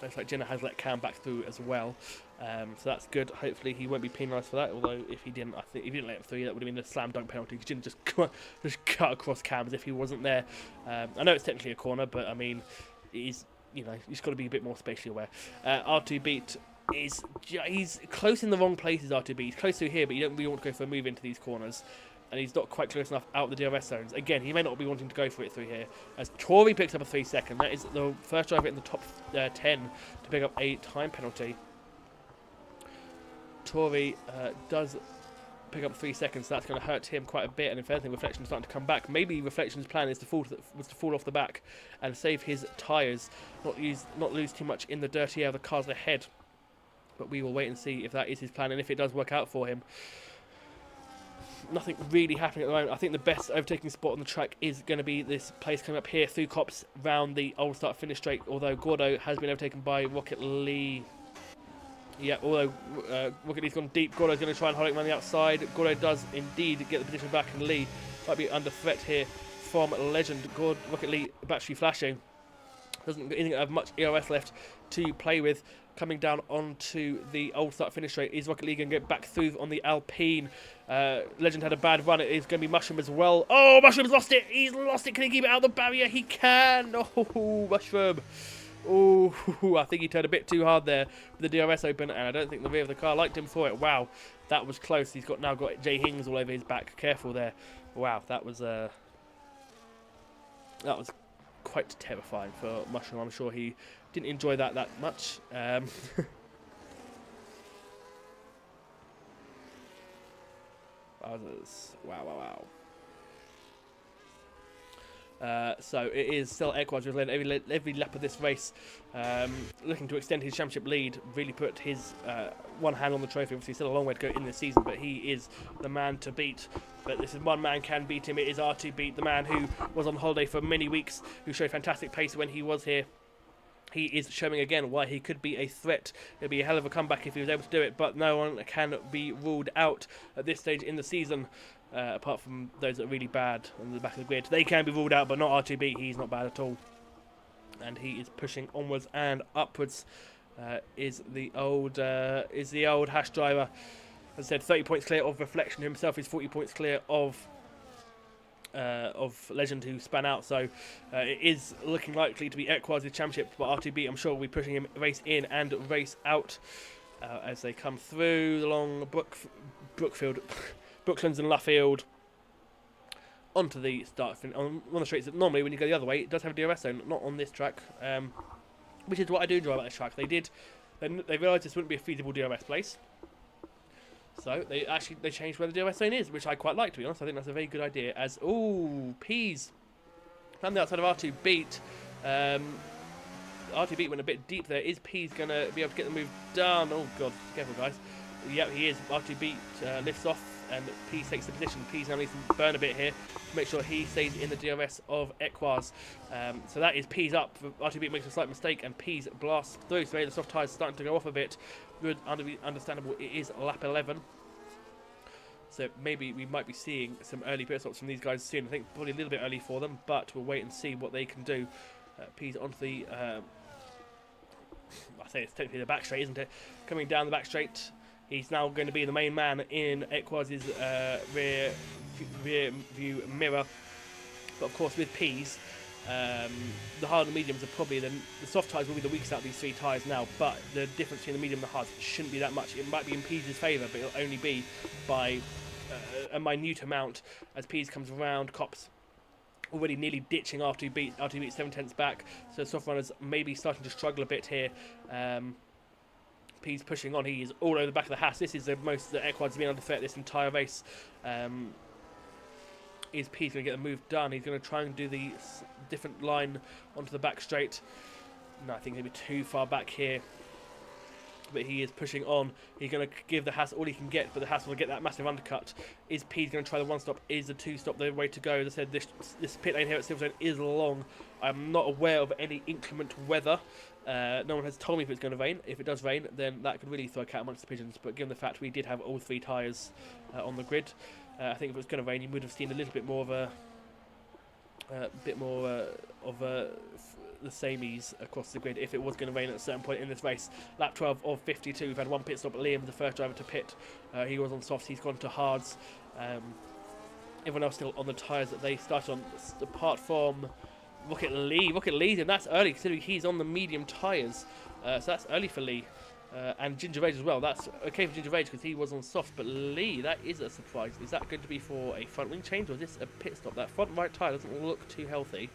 Speaker 1: Looks like Jinnah has let Cam back through as well. So that's good. Hopefully he won't be penalised for that, although if he didn't, I think if he didn't let him through, that would have been a slam dunk penalty, because Jinnah just cut across Cam as if he wasn't there. I know it's technically a corner, but I mean, he's got to be a bit more spatially aware. R2B he's close in the wrong places. R2B, he's close to here, but you don't really want to go for a move into these corners, and he's not quite close enough out the DRS zones. Again, he may not be wanting to go for it through here, as Tory picks up a 3-second. That is the first driver in the top 10 to pick up a time penalty. Tory does pick up 3 seconds, so that's going to hurt him quite a bit, and if anything, Reflection's starting to come back. Maybe Reflection's plan is to fall off the back and save his tyres, not lose too much in the dirty air of the cars ahead. But we will wait and see if that is his plan and if it does work out for him. Nothing really happening at the moment. I think the best overtaking spot on the track is going to be this place coming up here through Copse round the old start finish straight, although Gordo has been overtaken by Rocket Lee. Yeah, although Rocket Lee's gone deep, Gordo's going to try and hold it around the outside. Gordo does indeed get the position back, and Lee might be under threat here from Legend. Rocket Lee battery flashing. Isn't have much ERS left to play with. Coming down onto the old start finish straight, is Rocket League going to get back through on the Alpine? Legend had a bad run. It is going to be Mushroom as well. Oh, Mushroom's lost it. He's lost it. Can he keep it out of the barrier? He can. Oh, Mushroom. Oh, I think he turned a bit too hard there with the DRS open, and I don't think the rear of the car liked him for it. Wow, that was close. He's now got Jay Hings all over his back. Careful there. Wow, that was quite terrifying for Mushroom. I'm sure he didn't enjoy that much. Wow. So it is still Equaz who's led every lap of this race, looking to extend his championship lead, really put his one hand on the trophy. Obviously still a long way to go in this season, but he is the man to beat. But this is one man can beat him. It is R2 beat, the man who was on holiday for many weeks, who showed fantastic pace when he was here. He is showing again why he could be a threat. It'd be a hell of a comeback if he was able to do it, but no one can be ruled out at this stage in the season, apart from those that are really bad on the back of the grid. They can be ruled out, but not R2B. He's not bad at all. And he is pushing onwards and upwards. Is the old Hash driver. As I said, 30 points clear of Reflection himself. Is 40 points clear of Legend, who span out, so it is looking likely to be Equaz's championship, but R2B I'm sure will be pushing him race in and race out as they come through along Brookfield, Brooklands and Luffield onto the start on one of the straights that normally when you go the other way it does have a DRS zone, not on this track, which is what I do enjoy about this track. They realised this wouldn't be a feasible DRS place. So they changed where the DRS zone is, which I quite like, to be honest. I think that's a very good idea. As Peas from the outside of R2 beat. R2 beat went a bit deep there. Is Peas going to be able to get the move done? Oh god, careful guys. Yep, he is. R2 beat lifts off and Peas takes the position. Peas now needs to burn a bit here to make sure he stays in the DRS of Equaz. So that is Peas up. R2 beat makes a slight mistake and Peas blasts through. So the soft tyres starting to go off a bit. Good, understandable. It is lap 11. So maybe we might be seeing some early pit stops from these guys soon. I think probably a little bit early for them, but we'll wait and see what they can do. Peas onto the, I say it's technically the back straight, isn't it? Coming down the back straight, he's now going to be the main man in Equaz's rear view mirror. But of course, with Peas, the hard and mediums are probably the soft tyres will be the weakest out of these three tyres now, but the difference between the medium and the hard shouldn't be that much. It might be in Peas' favour, but it'll only be by a minute amount as Peas comes around. Copse already nearly ditching R2 beat 7/10 back, so soft runners maybe starting to struggle a bit here. Peas pushing on, he is all over the back of the Haas. This is the most that Equad's been under threat this entire race. Is Peas going to get the move done? He's going to try and do the different line onto the back straight. No, I think he'll be too far back here. But he is pushing on. He's going to give the Haas all he can get, but the Haas will get that massive undercut. Is Peas going to try the one stop? Is the two stop the way to go? As I said, this pit lane here at Silverstone is long. I'm not aware of any inclement weather. No one has told me if it's going to rain. If it does rain, then that could really throw a cat amongst the pigeons. But given the fact we did have all three tyres on the grid, I think if it was going to rain, you would have seen a little bit more of the same ease across the grid if it was going to rain at a certain point in this race. Lap 12 of 52. We've had one pit stop. Liam, the first driver to pit. He was on softs. He's gone to hards. Everyone else still on the tyres that they started on, apart from Rocket Lee. Rocket Lee's, and that's early considering he's on the medium tyres. So that's early for Lee. And Ginger Rage as well. That's okay for Ginger Rage because he was on soft. But Lee, that is a surprise. Is that going to be for a front wing change or is this a pit stop? That front right tyre doesn't look too healthy,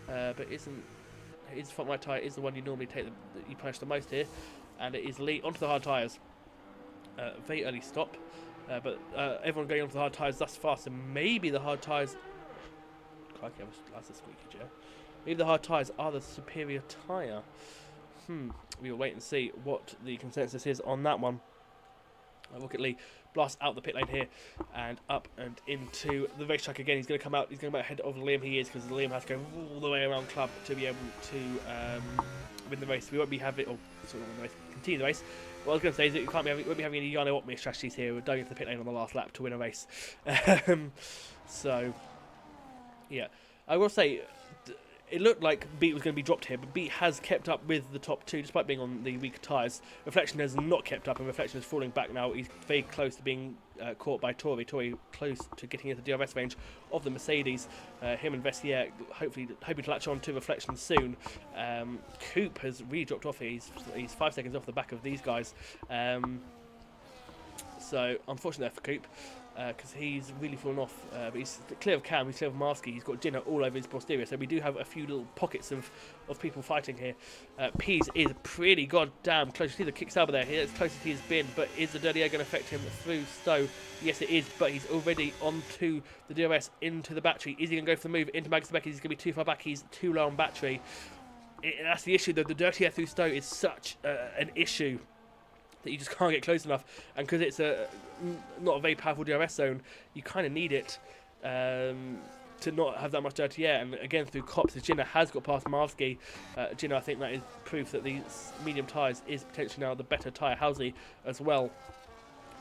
Speaker 1: but his front right tyre is the one you normally take. You punish the most here, and it is Lee onto the hard tyres. Very early stop, but everyone going onto the hard tyres thus far. So maybe the hard tyres. Crikey, that's a squeaky chair. Maybe the hard tyres are the superior tyre. we will wait and see what the consensus is on that one. Look at Lee blast out the pit lane here and up and into the racetrack again. He's going to come out. He's going to come out ahead of Liam. He is, because Liam has to go all the way around Club to be able to win the race. We won't be having, or sort of win the race, continue the race. What I was going to say is that we won't be having any Yano Optimist strategies here. We're going into the pit lane on the last lap to win a race. So, yeah, I will say, it looked like Beat was going to be dropped here, but Beat has kept up with the top two despite being on the weaker tyres. Reflection has not kept up, and Reflection is falling back now. He's very close to being caught by Tori. Tori close to getting into the DRS range of the Mercedes. Him and Vestiaire hoping to latch on to Reflection soon. Coupe has really dropped off here. He's 5 seconds off the back of these guys. So unfortunate there for Coupe, because he's really fallen off. But he's clear of Cam, he's clear of Marsky, he's got Jenna all over his posterior. So we do have a few little pockets of people fighting here. Pease is pretty goddamn close. You see the kick Sauber there, he's as close as he's been. But is the dirty air going to affect him through Stowe? Yes, it is, but he's already onto the DRS, into the battery. Is he going to go for the move into Magnus Beck? He's going to be too far back, he's too low on battery. That's the issue, though. The dirty air through Stowe is such an issue that you just can't get close enough, and because it's not a very powerful DRS zone, you kind of need it to not have that much dirty air. And again, through Cops, as Jinna has got past Marsky, Jinna, I think that is proof that these medium tyres is potentially now the better tyre. Halsey as well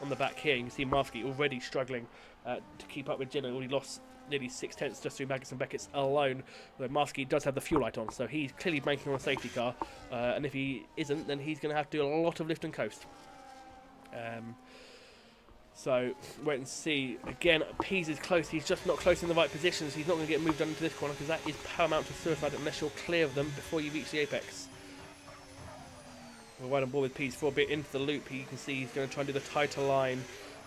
Speaker 1: on the back here. You can see Marsky already struggling to keep up with Jinna. Already lost nearly 6/10 just through Magnus and Beckett's alone. Though Marsky does have the fuel light on, so he's clearly banking on a safety car. And if he isn't, then he's going to have to do a lot of lift and coast. So wait and see. Again, Pease is close. He's just not close in the right positions. He's not going to get moved into this corner, because that is paramount to suicide unless you're clear of them before you reach the apex. We're right on board with Pease for a bit into the loop. You can see he's going to try and do the tighter line.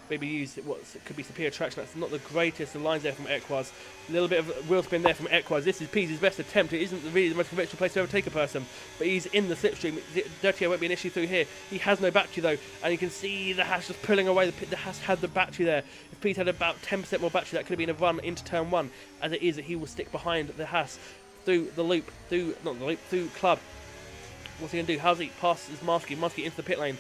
Speaker 1: Maybe use what could be superior traction. That's not the greatest. The lines there from Equaz. A little bit of wheel spin there from Equaz. This is Pease's best attempt. It isn't really the most conventional place to overtake a person, but he's in the slipstream. Dirty air won't be an issue through here. He has no battery though, and you can see the Haas just pulling away. The Haas had the battery there. If Pease had about 10% more battery, that could have been a run into turn one. As it is, that he will stick behind the Haas through the loop, through Club. What's he going to do? How's he passes Marsky into the pit lane?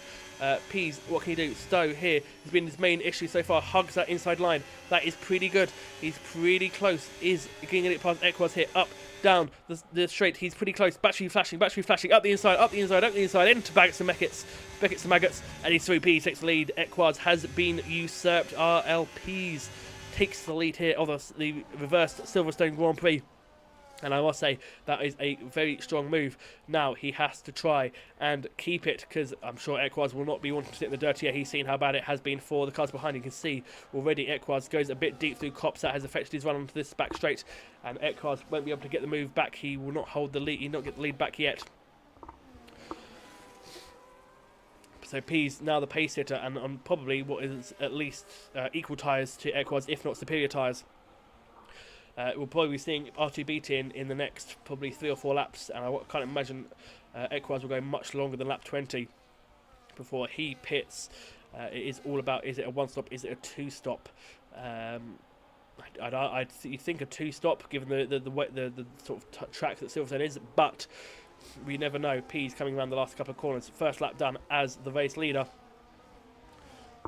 Speaker 1: Pease, what can he do? Stowe here has been his main issue so far. Hugs that inside line. That is pretty good. He's pretty close. Is getting it past Equaz here. Up, down, the straight. He's pretty close. Battery flashing. Up the inside, into Baggots and Maggots. And he's through. Pease takes the lead. Equaz has been usurped. RLPs takes the lead here of the reversed Silverstone Grand Prix. And I must say, that is a very strong move. Now he has to try and keep it, because I'm sure Equaz will not be wanting to sit in the dirty air. He's seen how bad it has been for the cars behind. You can see already Equaz goes a bit deep through Cops. That has affected his run onto this back straight. And Equaz won't be able to get the move back. He will not hold the lead. He'll not get the lead back yet. So Pease now the pace hitter, and on probably what is at least equal tyres to Equaz, if not superior tyres. We'll probably be seeing R2BT in the next probably 3 or 4 laps, and I can't imagine Equaz will go much longer than lap 20 before he pits. It is all about, is it a 1-stop, is it a 2-stop? I'd think a 2-stop, given the sort of track that Silverstone is, but we never know. P's coming around the last couple of corners. First lap done as the race leader.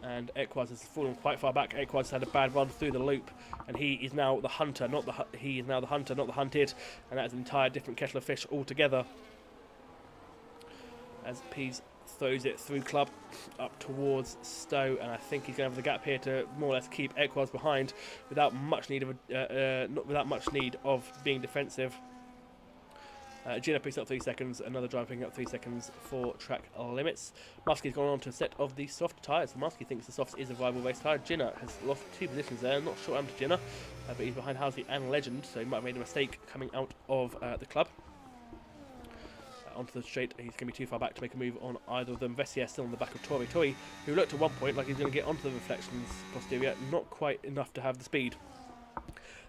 Speaker 1: And Equaz has fallen quite far back. Equaz had a bad run through the loop, and he is now the hunter, not the hunted, and that is an entire different kettle of fish altogether. As Pease throws it through Club up towards Stowe, and I think he's going to have the gap here to more or less keep Equaz behind without much need of being defensive. Gina picks up 3 seconds, another driver picking up 3 seconds for track limits. Marsky's gone on to a set of the soft tyres. Marsky thinks the soft is a viable race tyre. Gina has lost 2 positions there. I'm not sure I'm to Gina, but he's behind Halsey and Legend, so he might have made a mistake coming out of the club. Onto the straight, he's going to be too far back to make a move on either of them. Vessier still on the back of Tori. Tori, who looked at one point like he's going to get onto the reflections posterior, not quite enough to have the speed.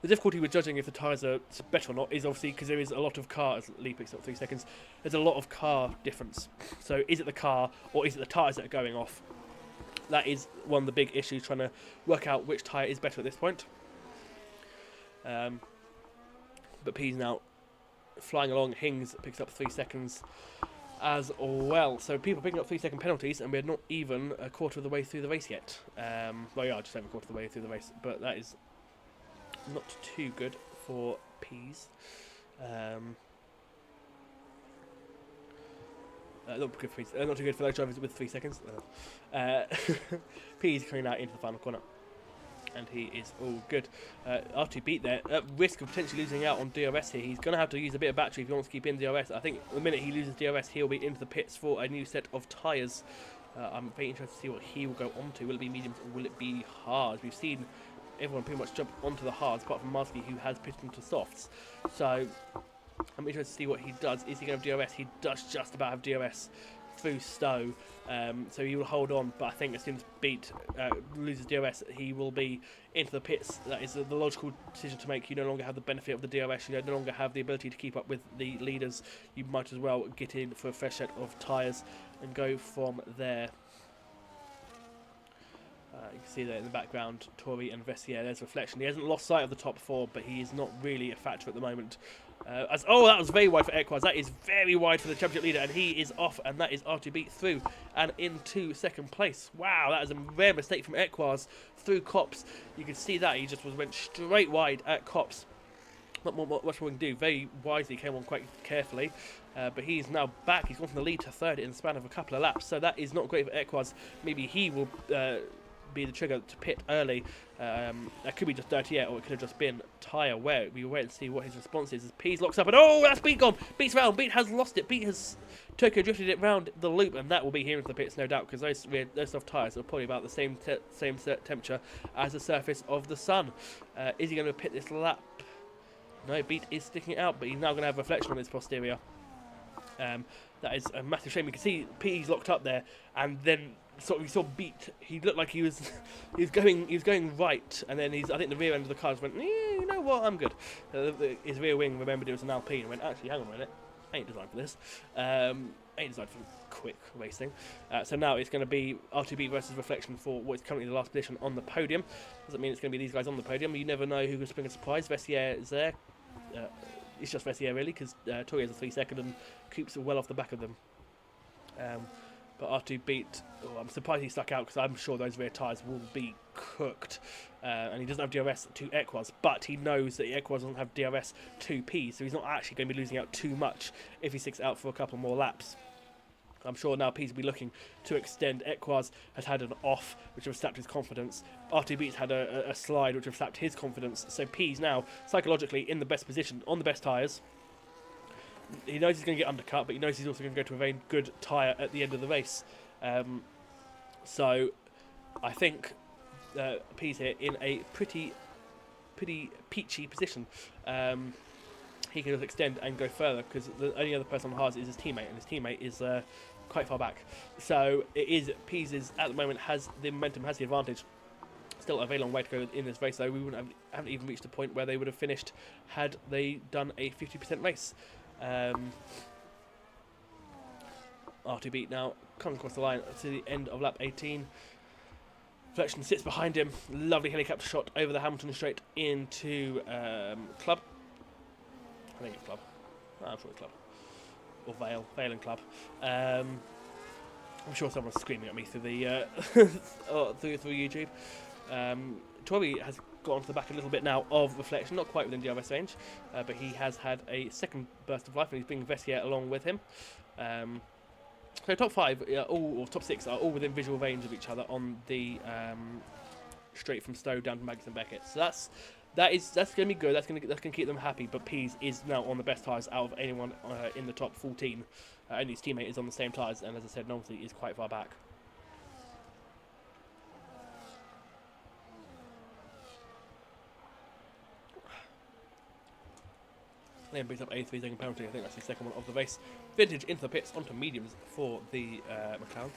Speaker 1: The difficulty with judging if the tyres are better or not is obviously because there is a lot of car, as Lee picks up 3 seconds, there's a lot of car difference. So is it the car or is it the tyres that are going off? That is one of the big issues, trying to work out which tyre is better at this point. But P's now flying along. Hings picks up 3 seconds. as well. So people picking up 3-second penalties, and we're not even a quarter of the way through the race yet. Well, yeah, just over a quarter of the way through the race, but that is not too good for Peas. Not too good for those drivers with 3 seconds. Peas coming out into the final corner, and he is all good. R2 beat there, at risk of potentially losing out on DRS here. He's going to have to use a bit of battery if he wants to keep in DRS. I think the minute he loses DRS, he'll be into the pits for a new set of tyres. I'm very interested to see what he will go on to. Will it be mediums or will it be hards? We've seen everyone pretty much jump onto the hards, apart from Marsky, who has pitted into softs. So I'm interested to see what he does. Is he going to have DRS? He does just about have DRS through Stowe, so he will hold on, but I think as soon as Beat loses DRS, he will be into the pits. That is the logical decision to make. You no longer have the benefit of the DRS, you no longer have the ability to keep up with the leaders. You might as well get in for a fresh set of tyres and go from there. You can see there in the background, Tori and Vessier, there's Reflection. He hasn't lost sight of the top 4, but he is not really a factor at the moment. That was very wide for Equaz. That is very wide for the championship leader, and he is off, and that is R2 Beat through and into second place. Wow, that is a rare mistake from Equaz through Cops. You can see that he just went straight wide at Cops. Not much more we can do. Very wisely came on quite carefully, but he's now back. He's gone from the lead to third in the span of a couple of laps, so that is not great for Equaz. Maybe he will be the trigger to pit early. That could be just dirty air, or it could have just been tyre wear. We will wait and see what his response is. As Pease locks up, and that's Beat gone. Beat's round. Beat has lost it. Beat has Tokyo drifted it round the loop, and that will be here into the pits, no doubt, because those soft tyres are probably about the same temperature as the surface of the sun. Is he going to pit this lap? No, Beat is sticking it out, but he's now going to have Reflection on his posterior. That is a massive shame. You can see Pease locked up there, and then we saw Beat. He looked like he was going right, and then I think the rear end of the car just went, you know what, I'm good. His rear wing remembered it was an Alpine and went, actually, hang on a minute, I ain't designed for this. Ain't designed for quick racing. So now it's going to be R2B versus Reflection for what is currently the last position on the podium. Doesn't mean it's going to be these guys on the podium. You never know who can spring a surprise. Vessier is there. It's just Vessier really, because Tori has a 3-second and Coops are well off the back of them. But R2 Beat, I'm surprised he stuck out, because I'm sure those rear tyres will be cooked. And he doesn't have DRS to Equaz, but he knows that Equaz doesn't have DRS to P, so he's not actually going to be losing out too much if he sticks out for a couple more laps. I'm sure now P's will be looking to extend. Equaz has had an off, which has sapped his confidence. R2 Beat's had a slide, which has sapped his confidence. So P's now psychologically in the best position, on the best tyres. He knows he's going to get undercut, but he knows he's also going to go to a very good tyre at the end of the race. So I think P's here in a pretty peachy position. He can just extend and go further, because the only other person on the hards is his teammate, and his teammate is quite far back. So Pease is at the moment has the momentum, has the advantage. Still a very long way to go in this race, though. We haven't even reached the point where they would have finished had they done a 50% race. R2 Beat now comes across the line to the end of lap 18. Reflection sits behind him. Lovely helicopter shot over the Hamilton Straight into Club. I think it's Club. I'm sure it's Club. Or Vale and Club. I'm sure someone's screaming at me through the through YouTube. Tori has got onto the back a little bit now of Reflection, not quite within DRS range, but he has had a second burst of life, and he's bringing Vessier along with him. So top 5, or top 6 are all within visual range of each other on the straight from Stowe down to Maggots and Beckett. So that's going to be good. That's going to keep them happy. But Pease is now on the best tyres out of anyone in the top 14, and his teammate is on the same tyres. And as I said, Knowsley is quite far back. Liam brings up a 3-second penalty. I think that's the second one of the race. Vintage into the pits onto mediums for the McLaren.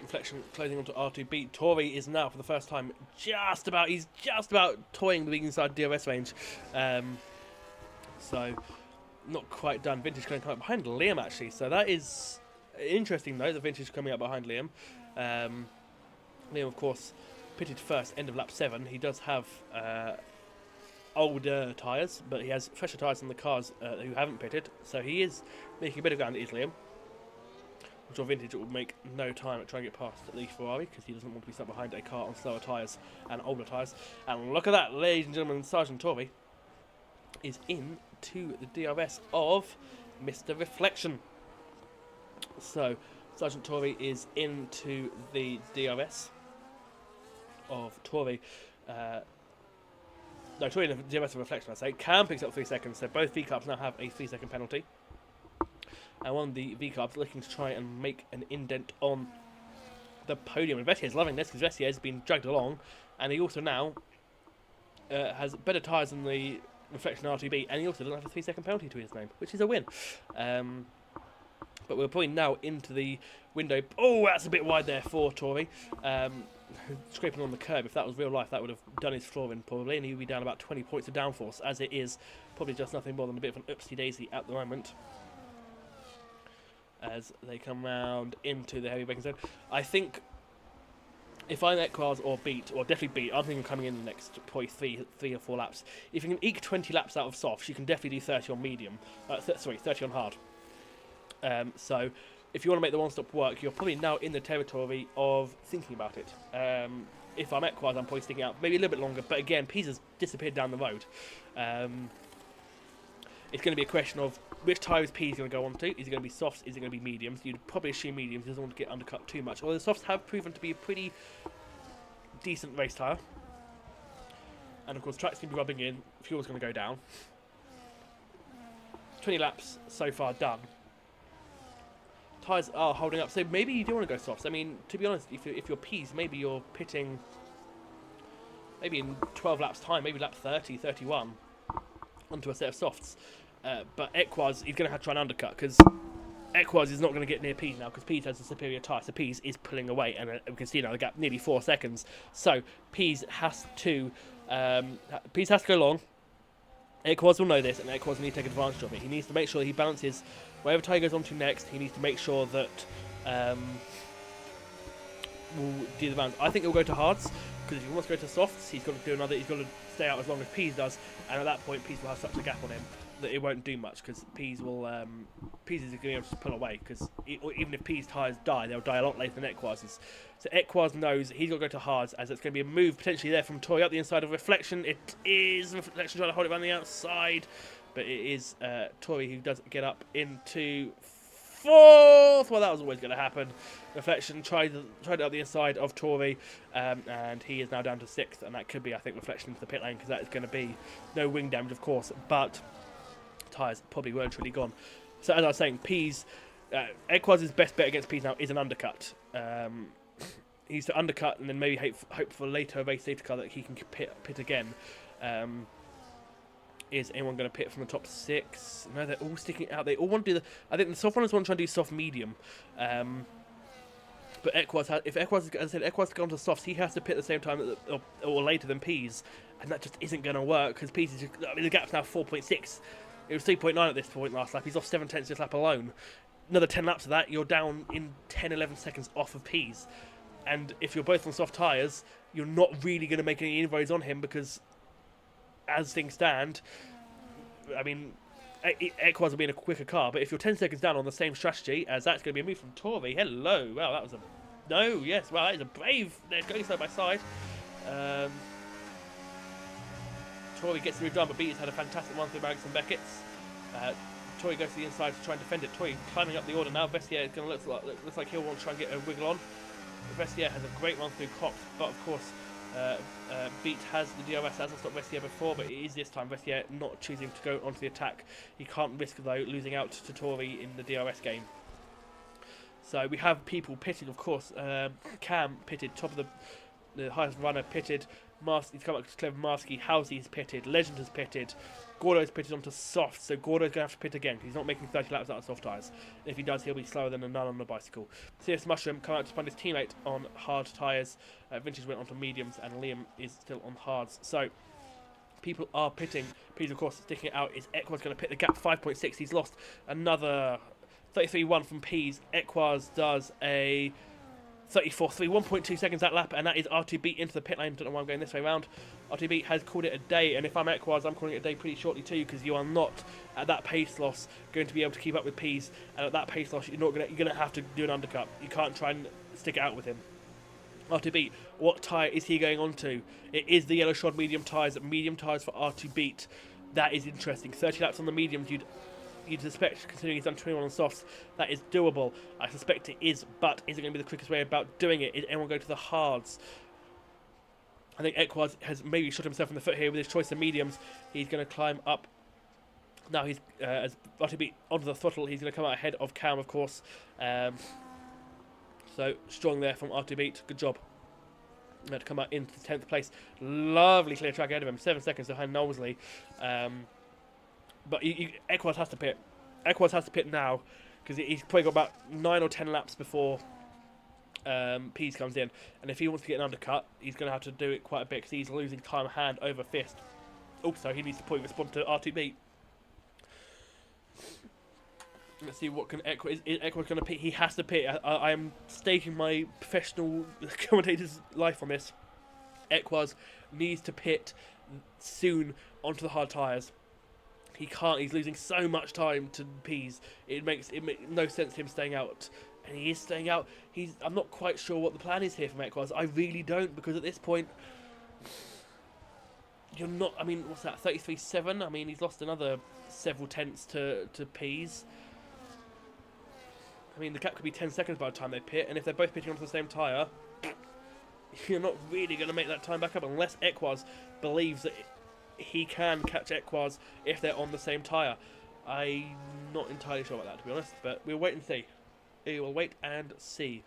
Speaker 1: Reflection closing onto R2 Beat. Tori is now for the first time just about toying with inside DRS range. So not quite done. Vintage going to come up behind Liam actually. So that is interesting though. The Vintage coming up behind Liam. Liam of course pitted first, end of lap 7. He does have older tyres, but he has fresher tyres than the cars who haven't pitted, so he is making a bit of ground easily. Which on vintage it will make no time at trying to get past at least Ferrari, because he doesn't want to be stuck behind a car on slower tyres and older tyres. And look at that, ladies and gentlemen, Sergeant Torvey is into the DRS of Mr. Reflection. So, Sergeant Torvey is into the DRS of Torvey. No, Torvey in the DRS of Reflection, I say. Cam picks up 3 seconds, so both V-Carbs now have a 3-second penalty. And one of the V-Carbs looking to try and make an indent on the podium. And Vessier's loving this, because Vessier has been dragged along, and he also now has better tyres than the Reflection R2B, and he also doesn't have a 3-second penalty to his name, which is a win. But we're probably now into the window. Oh, that's a bit wide there for Torvey. Scraping on the curb. If that was real life, that would have done his floor in probably, and he would be down about 20 points of downforce. As it is, probably just nothing more than a bit of an oopsie-daisy at the moment. As they come round into the heavy braking zone. I think if I'm Equars or Beat, or definitely Beat, I'm thinking coming in the next probably three or four laps. If you can eke 20 laps out of softs, you can definitely do 30 on medium. 30 on hard. So if you want to make the one-stop work, you're probably now in the territory of thinking about it. If I'm Equars, I'm probably sticking out maybe a little bit longer, but again, Pease has disappeared down the road. It's going to be a question of which tyre is Pease going to go on to. Is it going to be softs? Is it going to be mediums? You'd probably assume mediums. He doesn't want to get undercut too much. Although the softs have proven to be a pretty decent race tyre. And of course, track's going to be rubbing in. Fuel's going to go down. 20 laps so far done. Tyres are holding up. So maybe you do want to go softs. I mean, to be honest, if you're Pease, maybe you're pitting maybe in 12 laps time, maybe lap 30, 31 onto a set of softs. But Equars, he's going to have to try and undercut, because Equars is not going to get near Pease now, because Pease has a superior tyre, so Pease is pulling away, and we can see now the gap nearly 4 seconds. So Pease has to go long. Equars will know this, and Equars will need to take advantage of it. He needs to make sure that he balances whatever tyre goes on to next. He needs to make sure that will do the balance. I think he'll go to hards, because if he wants to go to softs, he's got to do another. He's got to stay out as long as Pease does, and at that point, Pease will have such a gap on him that it won't do much, because Pease will Pease is going to be able to pull away, because even if Pease tyres die, they'll die a lot later than Equars's. So Equars knows he's got to go to hards, as it's going to be a move potentially there from Toy up the inside of Reflection. It is Reflection trying to hold it around the outside, but it is Toy who does get up into fourth. Well, that was always going to happen. Reflection tried it up the inside of Tory, and he is now down to sixth, and that could be, I think, Reflection into the pit lane, because that is going to be no wing damage, of course, but tyres probably weren't really gone. So as I was saying, Pease, Equars' best bet against Pease now is an undercut. He needs to undercut and then maybe hope for later race safety car that he can pit again. Is anyone going to pit from the top six? No, they're all sticking out. They all want to do the... I think the soft runners want to try and do soft medium. But Equars, if Equars, as I said, Equars go on to softs, he has to pit at the same time or later than Pease. And that just isn't going to work, because Pease is just... I mean, the gap's now 4.6. It was 3.9 at this point last lap. He's off 7/10 this lap alone. Another 10 laps of that, you're down in 10, 11 seconds off of Pease. And if you're both on soft tyres, you're not really going to make any inroads on him, because as things stand, I mean, Equars will be in a quicker car, but if you're 10 seconds down on the same strategy, as that's going to be a move from Torvey. Hello. Wow, that was a... No, yes, wow, that is a brave... They're going side by side. Torvey gets the move done, but Beatty's had a fantastic one through Banks and Beckett's. Torvey goes to the inside to try and defend it. Torvey climbing up the order now. Vestiaire is going to looks like he'll want to try and get a wiggle on. Vestiaire has a great run through Cox, but of course Beat has the DRS, hasn't stopped Vestiaire before, but it is this time Vestiaire not choosing to go onto the attack. He can't risk, though, losing out to Torvey in the DRS game. So we have people pitted, of course. Cam pitted, top of the highest runner pitted. He's come up to Clever Marsky. Housy's pitted. Legend has pitted. Gordo's pitted onto soft, so Gordo's going to have to pit again, because he's not making 30 laps out of soft tyres. If he does, he'll be slower than a nun on a bicycle. CS Mushroom come out to find his teammate on hard tyres. Vintage went onto mediums, and Liam is still on hards. So people are pitting. Please, of course, sticking it out is Equars going to pit the gap 5.6. He's lost another 33-1 from Pease. Equars does a 34.3, 1.2 seconds that lap, and that is R2B into the pit lane. Don't know why I'm going this way around. R2B has called it a day, and if I'm Equaz, I'm calling it a day pretty shortly too, because you are not at that pace loss going to be able to keep up with Pease, and at that pace loss, you're gonna have to do an undercut. You can't try and stick it out with him. R2B, what tyre is he going on to? It is the yellow shod medium tyres. Medium tyres for R2B. That is interesting. 30 laps on the mediums, you'd suspect, considering he's done 21 on softs, that is doable. I suspect it is, but is it going to be the quickest way about doing it? Is anyone going to the hards? I think Equaz has maybe shot himself in the foot here with his choice of mediums. He's going to climb up. Now he's, as R2B onto the throttle, he's going to come out ahead of Cam, of course. So, strong there from R2B. Good job. To come out into 10th place. Lovely clear track ahead of him. 7 seconds behind Knowlesley. But Equaz has to pit. Equaz has to pit now, because he's probably got about 9 or 10 laps before Pease comes in. And if he wants to get an undercut, he's going to have to do it quite a bit, because he's losing time hand over fist. Also, he needs to probably respond to R2B. Let's see what can Equaz... Is Equaz going to pit? He has to pit. I am staking my professional commentator's life on this. Equaz needs to pit soon onto the hard tyres. He can't. He's losing so much time to Pease. It makes no sense him staying out. And he is staying out. I'm not quite sure what the plan is here for Equaz. I really don't, because at this point... You're not... I mean, what's that? 33.7? I mean, he's lost another several tenths to Pease. I mean, the gap could be 10 seconds by the time they pit, and if they're both pitting onto the same tyre, you're not really going to make that time back up unless Equaz believes that he can catch Equaz if they're on the same tyre. I'm not entirely sure about that, to be honest, but we'll wait and see. We will wait and see.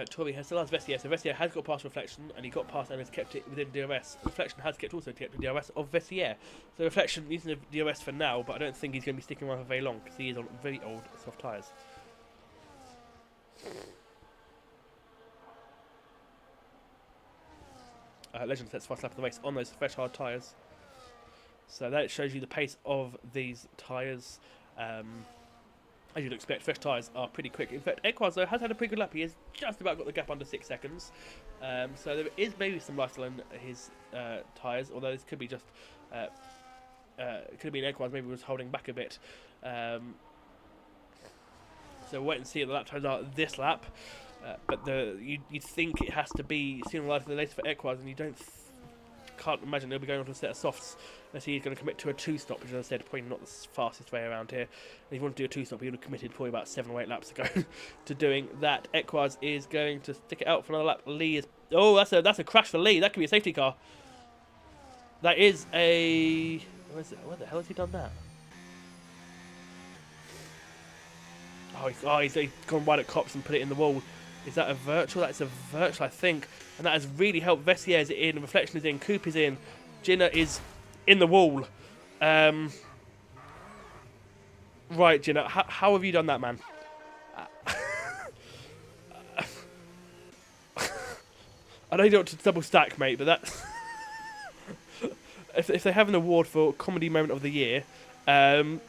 Speaker 1: Tori still has Vessier, so Vessier has got past Reflection, and he got past and has kept it within DRS. Reflection has kept the DRS of Vessier. So Reflection using the DRS for now, but I don't think he's going to be sticking around for very long, because he is on very old soft tyres. Legend sets fast lap of the race on those fresh hard tyres. So that shows you the pace of these tyres. As you'd expect, fresh tyres are pretty quick. In fact, Equaz, though, has had a pretty good lap. He has just about got the gap under 6 seconds. So there is maybe some lifestyle in his tyres, although this could be just... it could be an Equaz maybe was holding back a bit. So we'll wait and see what the lap times are this lap. But you'd think it has to be sooner rather than later for Equaz, and you can't imagine they'll be going on to a set of softs unless he's going to commit to a 2-stop, which, as I said, probably not the fastest way around here. And if you want to do a 2-stop, he would have committed probably about 7 or 8 laps ago to doing that. Equaz is going to stick it out for another lap. Lee is... Oh, that's a crash for Lee. That could be a safety car. That is a... Where the hell has he done that? Oh, he's gone right at cops and put it in the wall. Is that a virtual? That's a virtual, I think. And that has really helped. Vessier's in, Reflection is in, Coop is in, Jinner is in the wall. Right, Jinner, how have you done that, man? I know you don't want to double stack, mate, but that's... if they have an award for Comedy Moment of the Year, I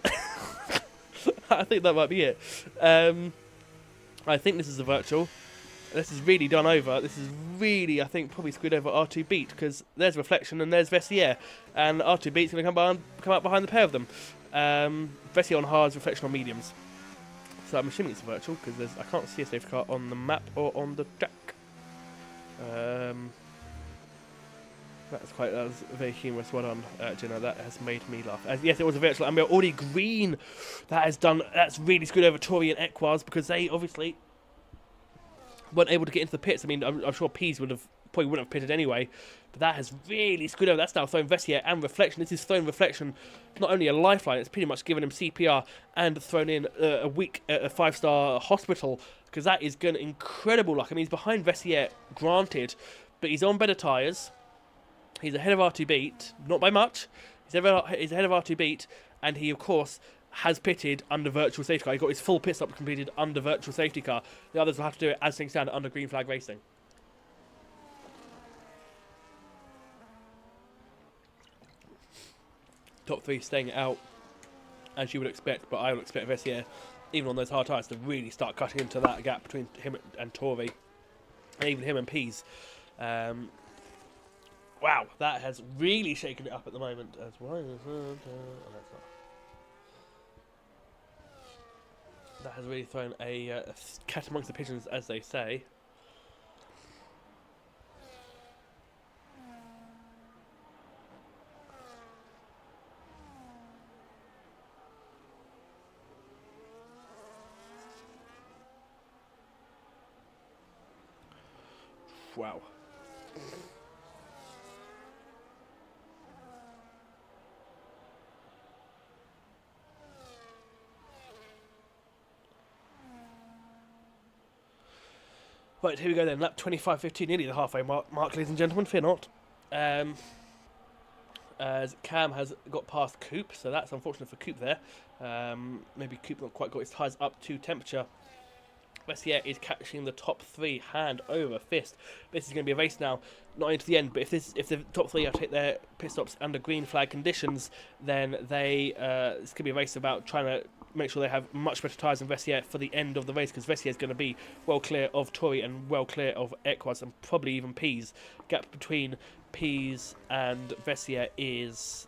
Speaker 1: think that might be it. I think this is a virtual. This is really done over. This is really, I think, probably screwed over R2B, because there's Reflection and there's Vessier, and R2B's going to come out behind the pair of them. Vessier on hards, Reflection on mediums. So I'm assuming it's a virtual, because I can't see a safety car on the map or on the track. That was very humorous. Well done, Jenna. That has made me laugh. Yes, it was a virtual, and we're already green. That's really screwed over Tori and Equaz, because they obviously weren't able to get into the pits. I mean, I'm sure Pease probably wouldn't have pitted anyway, but that has really screwed over. That's now thrown Vessier and Reflection. This is thrown Reflection not only a lifeline, it's pretty much given him CPR and thrown in a week at a 5-star hospital, because that is going incredible luck. I mean, he's behind Vessier, granted, but he's on better tyres. He's ahead of R2B, not by much. He's ahead of R2B, and he, of course, has pitted under virtual safety car. He got his full pit stop completed under virtual safety car. The others will have to do it as things stand under green flag racing. Top 3 staying out, as you would expect, but I would expect Vessier even on those hard tyres, to really start cutting into that gap between him and Tory, and even him and Pease. Wow, that has really shaken it up at the moment. As well. That has really thrown a cat amongst the pigeons, as they say. Wow. Right, here we go then. Lap 25.15, nearly the halfway mark, ladies and gentlemen. Fear not. As Cam has got past Coop, so that's unfortunate for Coop there. Maybe Coop not quite got his tyres up to temperature. Vessier is catching the top three hand over fist. This is going to be a race now, not into the end, but if the top three have to hit their pit stops under green flag conditions, then it's going to be a race about trying to make sure they have much better tyres than Vessier for the end of the race, because Vessier is going to be well clear of Tory and well clear of Equaz and probably even Pease. Gap between Pease and Vessier is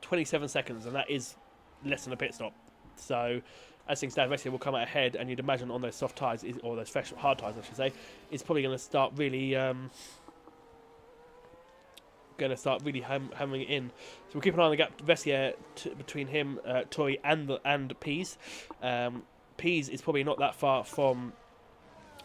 Speaker 1: 27 seconds, and that is less than a pit stop. So as things stand, Vessier will come out ahead, and you'd imagine on those soft tyres, or those fresh hard tyres, I should say, is probably going to start really hammering it in. So we'll keep an eye on the gap Vessier between him, Tory, and Pease. Pease is probably not that far from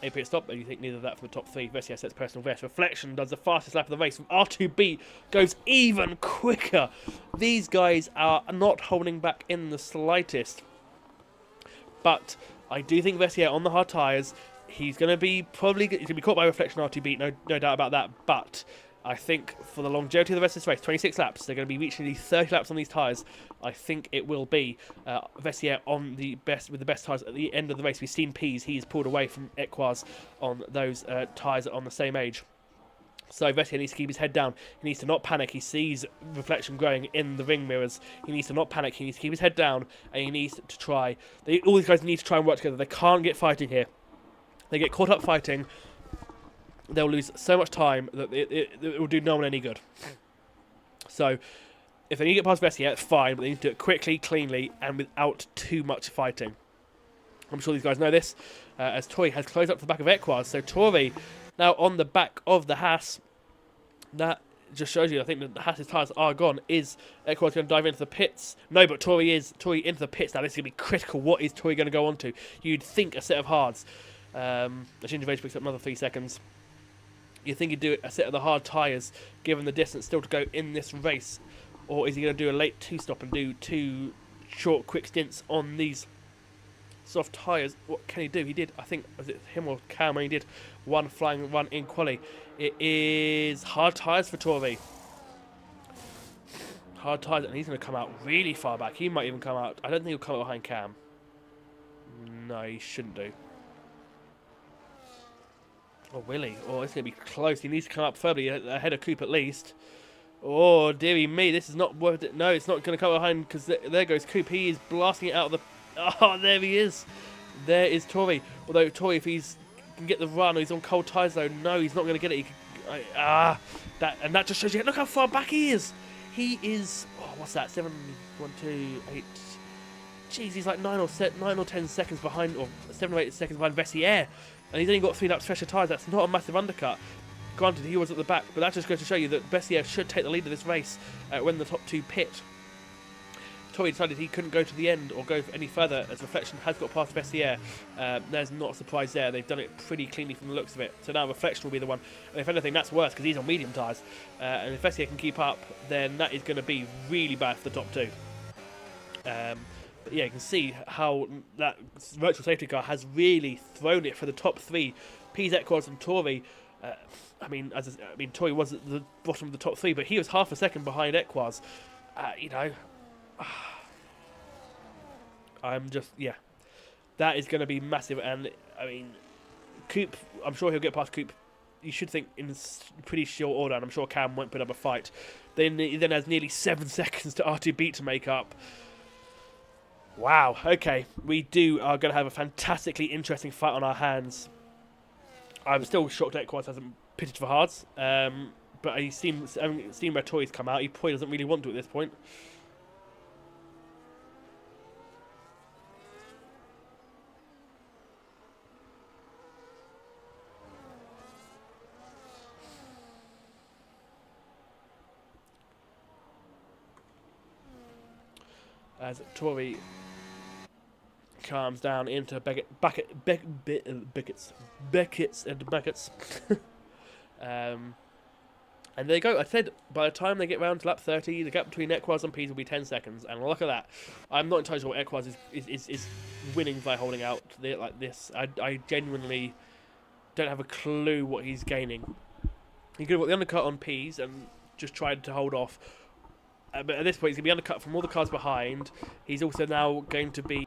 Speaker 1: a pit stop, and you think neither of that from the top three. Vessier sets personal best. Reflection does the fastest lap of the race. R2B goes even quicker. These guys are not holding back in the slightest. But I do think Vessier on the hard tyres, he's going to be caught by Reflection R2B, no doubt about that. But I think for the longevity of the rest of this race, 26 laps, they're going to be reaching these 30 laps on these tyres. I think it will be Vessier on with the best tyres at the end of the race. We've seen Pease, he's pulled away from Equaz on those tyres on the same age. So Vessier needs to keep his head down. He needs to not panic. He sees Reflection growing in the ring mirrors. He needs to not panic. He needs to keep his head down, and he needs to try. All these guys need to try and work together. They can't get fighting here. They get caught up fighting, they'll lose so much time that it will do no one any good. So if they need to get past Vessier, fine, but they need to do it quickly, cleanly, and without too much fighting. I'm sure these guys know this, as Tory has closed up to the back of Equaz. So Tory now on the back of the Haas. That just shows you, I think, that the Haas's tyres are gone. Is Equaz going to dive into the pits? No, but Tory into the pits now. This is going to be critical. What is Tory going to go on to? You'd think a set of hards. The change of age picks up another 3 seconds. You think he'd do a set of the hard tyres, given the distance still to go in this race? Or is he going to do a late two-stop and do 2 short, quick stints on these soft tyres? What can he do? He did, I think, was it him or Cam, when he did one flying run in quali. It is hard tyres for Tory. Hard tyres, and he's going to come out really far back. He might even come out, I don't think he'll come out behind Cam. No, he shouldn't do. Or will he? Oh, it's going to be close. He needs to come up firmly ahead of Coop at least. Oh, dearie me, this is not worth it. No, it's not going to come behind, because there goes Coop. He is blasting it out of the... Oh, there he is. There is Tory. Although Tory, if he can get the run, or he's on cold tyres though, no, he's not going to get it. That just shows you, look how far back he is. He is... Oh, what's that? 7, 1, 2, 8... Jeez, he's like 9 or 10 seconds behind, or 7 or 8 seconds behind Vessier. And he's only got 3 laps fresher tyres. That's not a massive undercut. Granted, he was at the back, but that just goes to show you that Vessier should take the lead of this race when the top 2 pit. Tory decided he couldn't go to the end or go any further, as Reflection has got past Vessier. There's not a surprise there. They've done it pretty cleanly from the looks of it. So now Reflection will be the one. And if anything, that's worse, because he's on medium tyres. And if Vessier can keep up, then that is going to be really bad for the top 2. But yeah, you can see how that virtual safety car has really thrown it for the top 3. Pease, Equaz and Tory. Tory was at the bottom of the top 3, but he was half a second behind Equaz. That is going to be massive. And I mean, Coop, I'm sure he'll get past Coop. You should think in pretty short order, and I'm sure Cam won't put up a fight. Then he has nearly 7 seconds to R2B to make up. Wow. Okay, we are going to have a fantastically interesting fight on our hands. I'm still shocked that Equaz hasn't pitched for Hards. But he's seen where Toys come out. He probably doesn't really want to at this point. As Tori calms down into Beckett's and Beckett's. And there you go. I said by the time they get round to lap 30, the gap between Equaz and Peas will be 10 seconds. And look at that. I'm not entirely sure what Equaz is winning by holding out like this. I genuinely don't have a clue what he's gaining. He could have got the undercut on Peas and just tried to hold off. But at this point, he's going to be undercut from all the cars behind. He's also now going to be...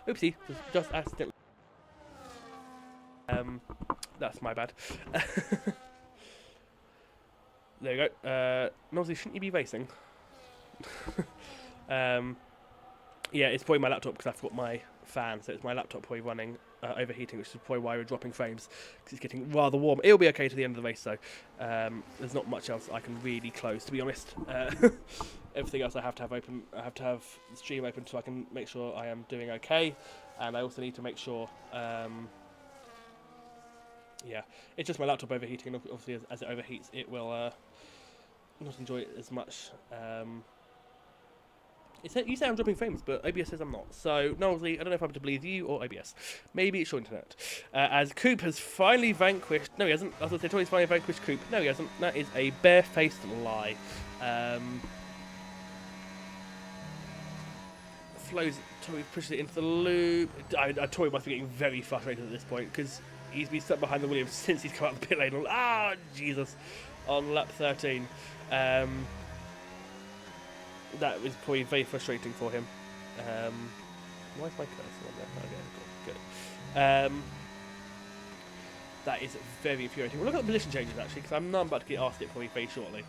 Speaker 1: Oopsie, just accidentally. That's my bad. There you go. Nosley, shouldn't you be racing? Yeah, it's probably my laptop because I've got my fan, so it's my laptop probably running overheating, which is probably why we're dropping frames, because it's getting rather warm. It'll be okay to the end of the race, though. There's not much else I can really close, to be honest. Everything else I have to have open. I have to have the stream open so I can make sure I am doing okay, and I also need to make sure. Yeah, it's just my laptop overheating, and obviously as it overheats, it will not enjoy it as much. You say I'm dropping frames, but OBS says I'm not. So, Nosley, I don't know if I'm to believe you or OBS. Maybe it's your internet. As Coop has finally vanquished... No, he hasn't. I was going to say, Tori's finally vanquished Coop. No, he hasn't. That is a barefaced lie. Tori pushes it into the loop. Tori must be getting very frustrated at this point, because he's been stuck behind the Williams since he's come out of the pit lane. Ah, Jesus. On lap 13. That was probably very frustrating for him. Why is my cursor on there? Okay, good. That is very infuriating. We'll look at the position changes, actually, because I'm about to get asked it probably very shortly.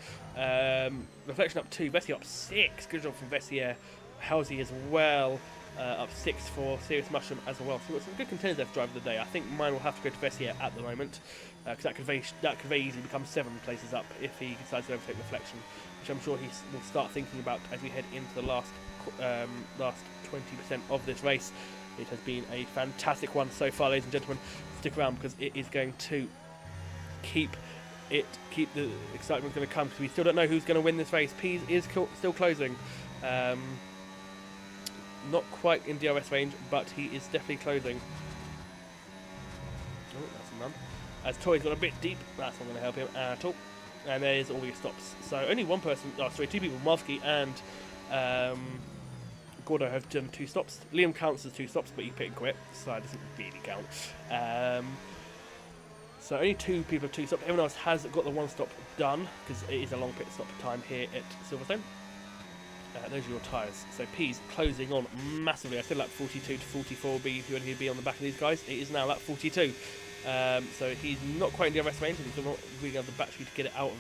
Speaker 1: Reflection up 2, Vessier up 6. Good job from Vessier. Halsey as well. Up 6 for Serious Mushroom as well. So we've got some good contenders left drive of the day. I think mine will have to go to Vessier at the moment, because that could very easily become 7 places up if he decides to overtake Reflection, which I'm sure he will start thinking about as we head into the last 20% of this race. It has been a fantastic one so far, ladies and gentlemen. Stick around, because it is going to keep the excitement going to come, because we still don't know who's going to win this race. Pease is still closing. Not quite in DRS range, but he is definitely closing. Oh, that's a none. As Tori's got a bit deep, that's not going to help him at all. And there's all your stops. So only one person, two people, Marski and Gordo have done 2 stops. Liam counts as 2 stops, but he pit and quit, so that doesn't really count. So only 2 people have 2 stops. Everyone else has got the 1 stop done, because it is a long pit stop time here at Silverstone. Those are your tyres. So P's closing on massively. I said lap 42 to 44 will be when he'd be on the back of these guys. It is now lap 42. So he's not quite in DRS range, and he's not really have the battery to get it out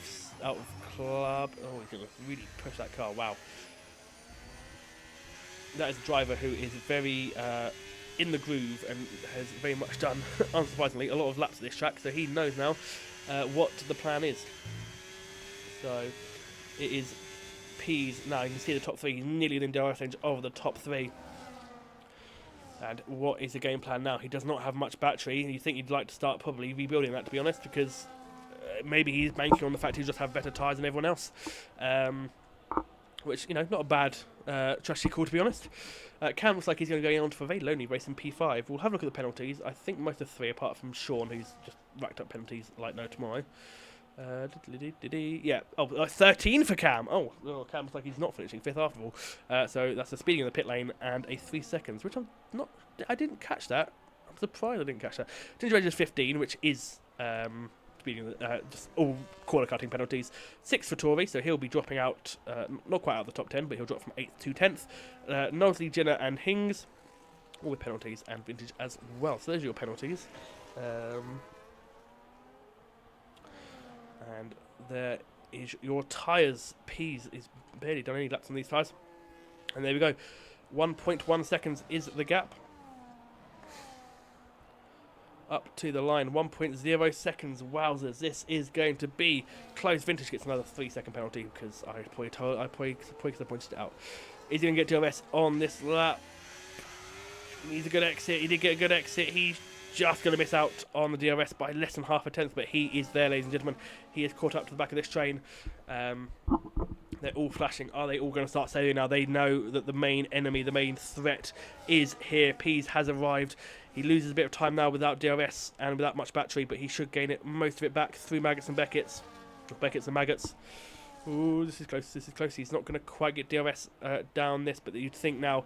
Speaker 1: of club. Oh, he's going to really push that car. Wow. That is a driver who is very in the groove and has very much done, unsurprisingly, a lot of laps at this track. So he knows now what the plan is. So it is P's. Now you can see the top 3. He's nearly in DRS range of the top 3. And what is the game plan now? He does not have much battery. You think he'd like to start probably rebuilding that, to be honest, because maybe he's banking on the fact he just have better tyres than everyone else. Which, not a bad trashy call, to be honest. Cam looks like he's going to go on for a very lonely race in P5. We'll have a look at the penalties. I think most of 3, apart from Sean, who's just racked up penalties like no tomorrow. Yeah, 13 for Cam. Oh, Cam looks like he's not finishing 5th after all. So that's the speeding of the pit lane and a 3 seconds, which I didn't catch that. I'm surprised I didn't catch that. Ginger Age is 15, which is speeding, just all corner cutting penalties. 6 for Tori, so he'll be dropping out, not quite out of the top 10, but he'll drop from 8th to 10th. Nosley, Jenner, and Hings, all with penalties and vintage as well. So there's your penalties. And there is your tyres. Pease is barely done any laps on these tyres. And there we go. 1.1 seconds is the gap. Up to the line. 1.0 seconds. Wowzers. This is going to be close. Vintage gets another 3-second penalty because I probably could have pointed it out. Is he going to get DRS on this lap? He needs a good exit. He did get a good exit. He's just going to miss out on the DRS by less than half a tenth, but he is there, ladies and gentlemen. He is caught up to the back of this train. They're all flashing. Are they all going to start sailing now? They know that the main enemy, the main threat is here. Pease has arrived. He loses a bit of time now without DRS and without much battery, but he should gain it, most of it back through Maggots and Beckett's. Beckett's and Maggots. Ooh, this is close. This is close. He's not going to quite get DRS down this, but you'd think now,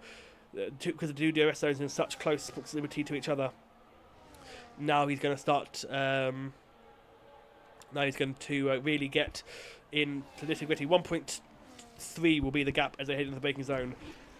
Speaker 1: because the 2 DRS zones are in such close proximity to each other, now he's going to start. Now he's going to really get into this gritty. 1.3 will be the gap as they head into the braking zone.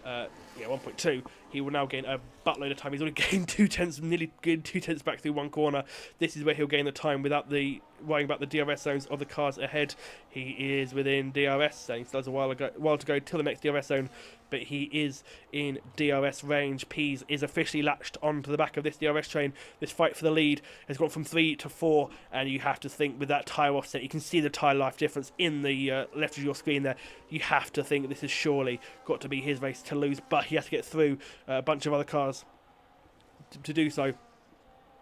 Speaker 1: 1.2. He will now gain a buttload of time. He's already gained 2/10, nearly gained 2/10 back through one corner. This is where he'll gain the time without the worrying about the DRS zones of the cars ahead. He is within DRS, and he still has a while to go till the next DRS zone, but he is in DRS range. Pease is officially latched onto the back of this DRS train. This fight for the lead has gone from 3 to 4, and you have to think with that tyre offset, you can see the tyre life difference in the left of your screen there. You have to think this is surely got to be his race to lose, but he has to get through a bunch of other cars to do so.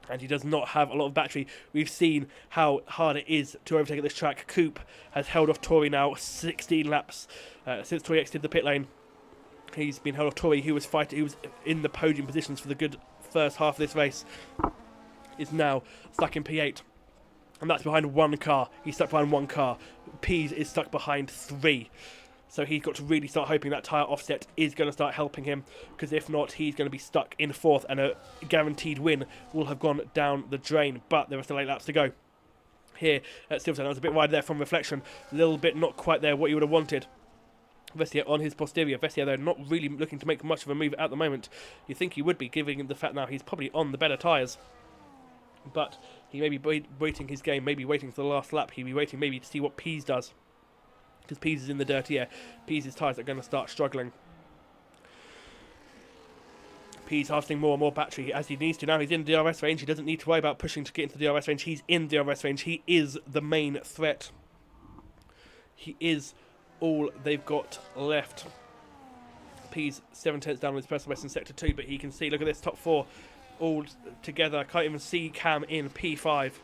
Speaker 1: And he does not have a lot of battery. We've seen how hard it is to overtake at this track. Coupe has held off Tory now 16 laps since Tory exited the pit lane. He's been held off Tory, who was in the podium positions for the good first half of this race, is now stuck in P8. And that's behind one car. He's stuck behind one car. Pease is stuck behind 3. So he's got to really start hoping that tyre offset is going to start helping him, because if not, he's going to be stuck in 4th, and a guaranteed win will have gone down the drain. But there are still 8 laps to go. Here at Silverstone, that was a bit wide there from Reflection. A little bit not quite there what you would have wanted. Vessier on his posterior. Vessier, though, not really looking to make much of a move at the moment. You think he would be, given the fact now he's probably on the better tyres. But he may be waiting his game, maybe waiting for the last lap. He'll be waiting maybe to see what Pease does, because Pease is in the dirty air. Pease's tyres are going to start struggling. Pease harvesting more and more battery as he needs to. Now he's in DRS range. He doesn't need to worry about pushing to get into the DRS range. He's in DRS range. He is the main threat. He is all they've got left. Pease 7/10 down with his personal best in Sector 2, but he can see, look at this, top 4 all together. Can't even see Cam in P5.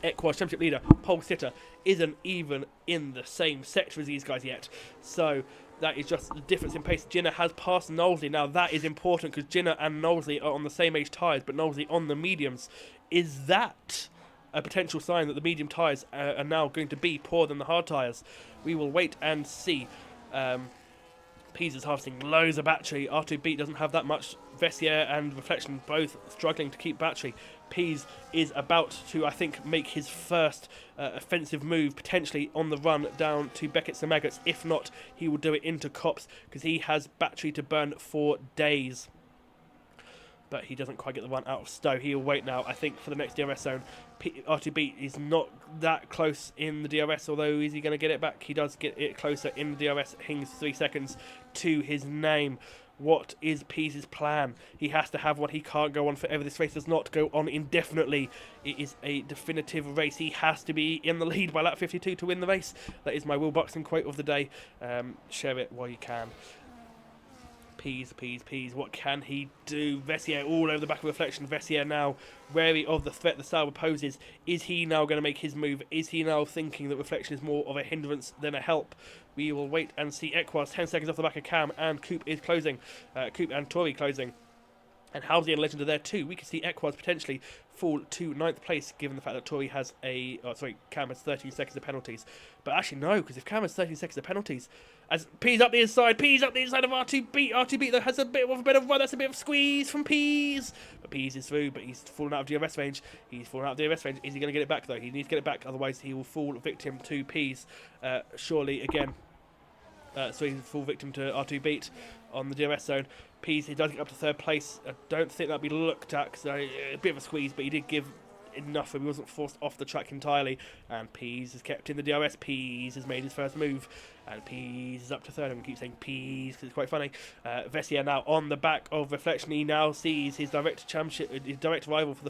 Speaker 1: Equaz, championship leader, pole sitter, isn't even in the same sector as these guys yet. So that is just the difference in pace. Jinner has passed Knowlesley. Now that is important, because Jinner and Knowlesley are on the same age tyres, but Knowlesley on the mediums. Is that a potential sign that the medium tyres are now going to be poorer than the hard tyres? We will wait and see. Pease is harvesting loads of battery. R2 Beat doesn't have that much. Vessier and Reflection both struggling to keep battery. Pease is about to, I think, make his first offensive move, potentially on the run down to Beckett's and Maggots. If not, he will do it into Copse, because he has battery to burn for days. But he doesn't quite get the run out of Stowe. He'll wait now, I think, for the next DRS zone. R2B is not that close in the DRS, although is he going to get it back? He does get it closer in the DRS. Hings 3 seconds to his name. What is Pease's plan? He has to have one. He can't go on forever. This race does not go on indefinitely. It is a definitive race. He has to be in the lead by lap 52 to win the race. That is my Will Buxton quote of the day. Share it while you can. Pease. What can he do? Vessier all over the back of Reflection. Vessier now wary of the threat the Sauber poses. Is he now going to make his move? Is he now thinking that Reflection is more of a hindrance than a help? We will wait and see. Equaz 10 seconds off the back of Cam, and Coupe is closing. Coupe and Tory closing. And Halsey and Legend are there too. We could see Equaz potentially fall to 9th place, given the fact that Tory has Cam has 13 seconds of penalties. But actually no, because if Cam has 13 seconds of penalties, as Pease up the inside of R2B. R2B though has a bit of a run. That's a bit of squeeze from Pease. But Pease is through, but he's fallen out of DRS range. Is he going to get it back though? He needs to get it back, otherwise he will fall victim to Pease. Surely again. So he's full victim to R2 on the DRS zone. Pease, he does get up to 3rd place. I don't think that'll be looked at, because a bit of a squeeze, but he did give enough, and he wasn't forced off the track entirely. And Pease is kept in the DRS. Pease has made his first move, and Pease is up to 3rd. I'm going to keep saying Pease because it's quite funny. Vessier now on the back of Reflection. He now sees his direct championship, his direct rival for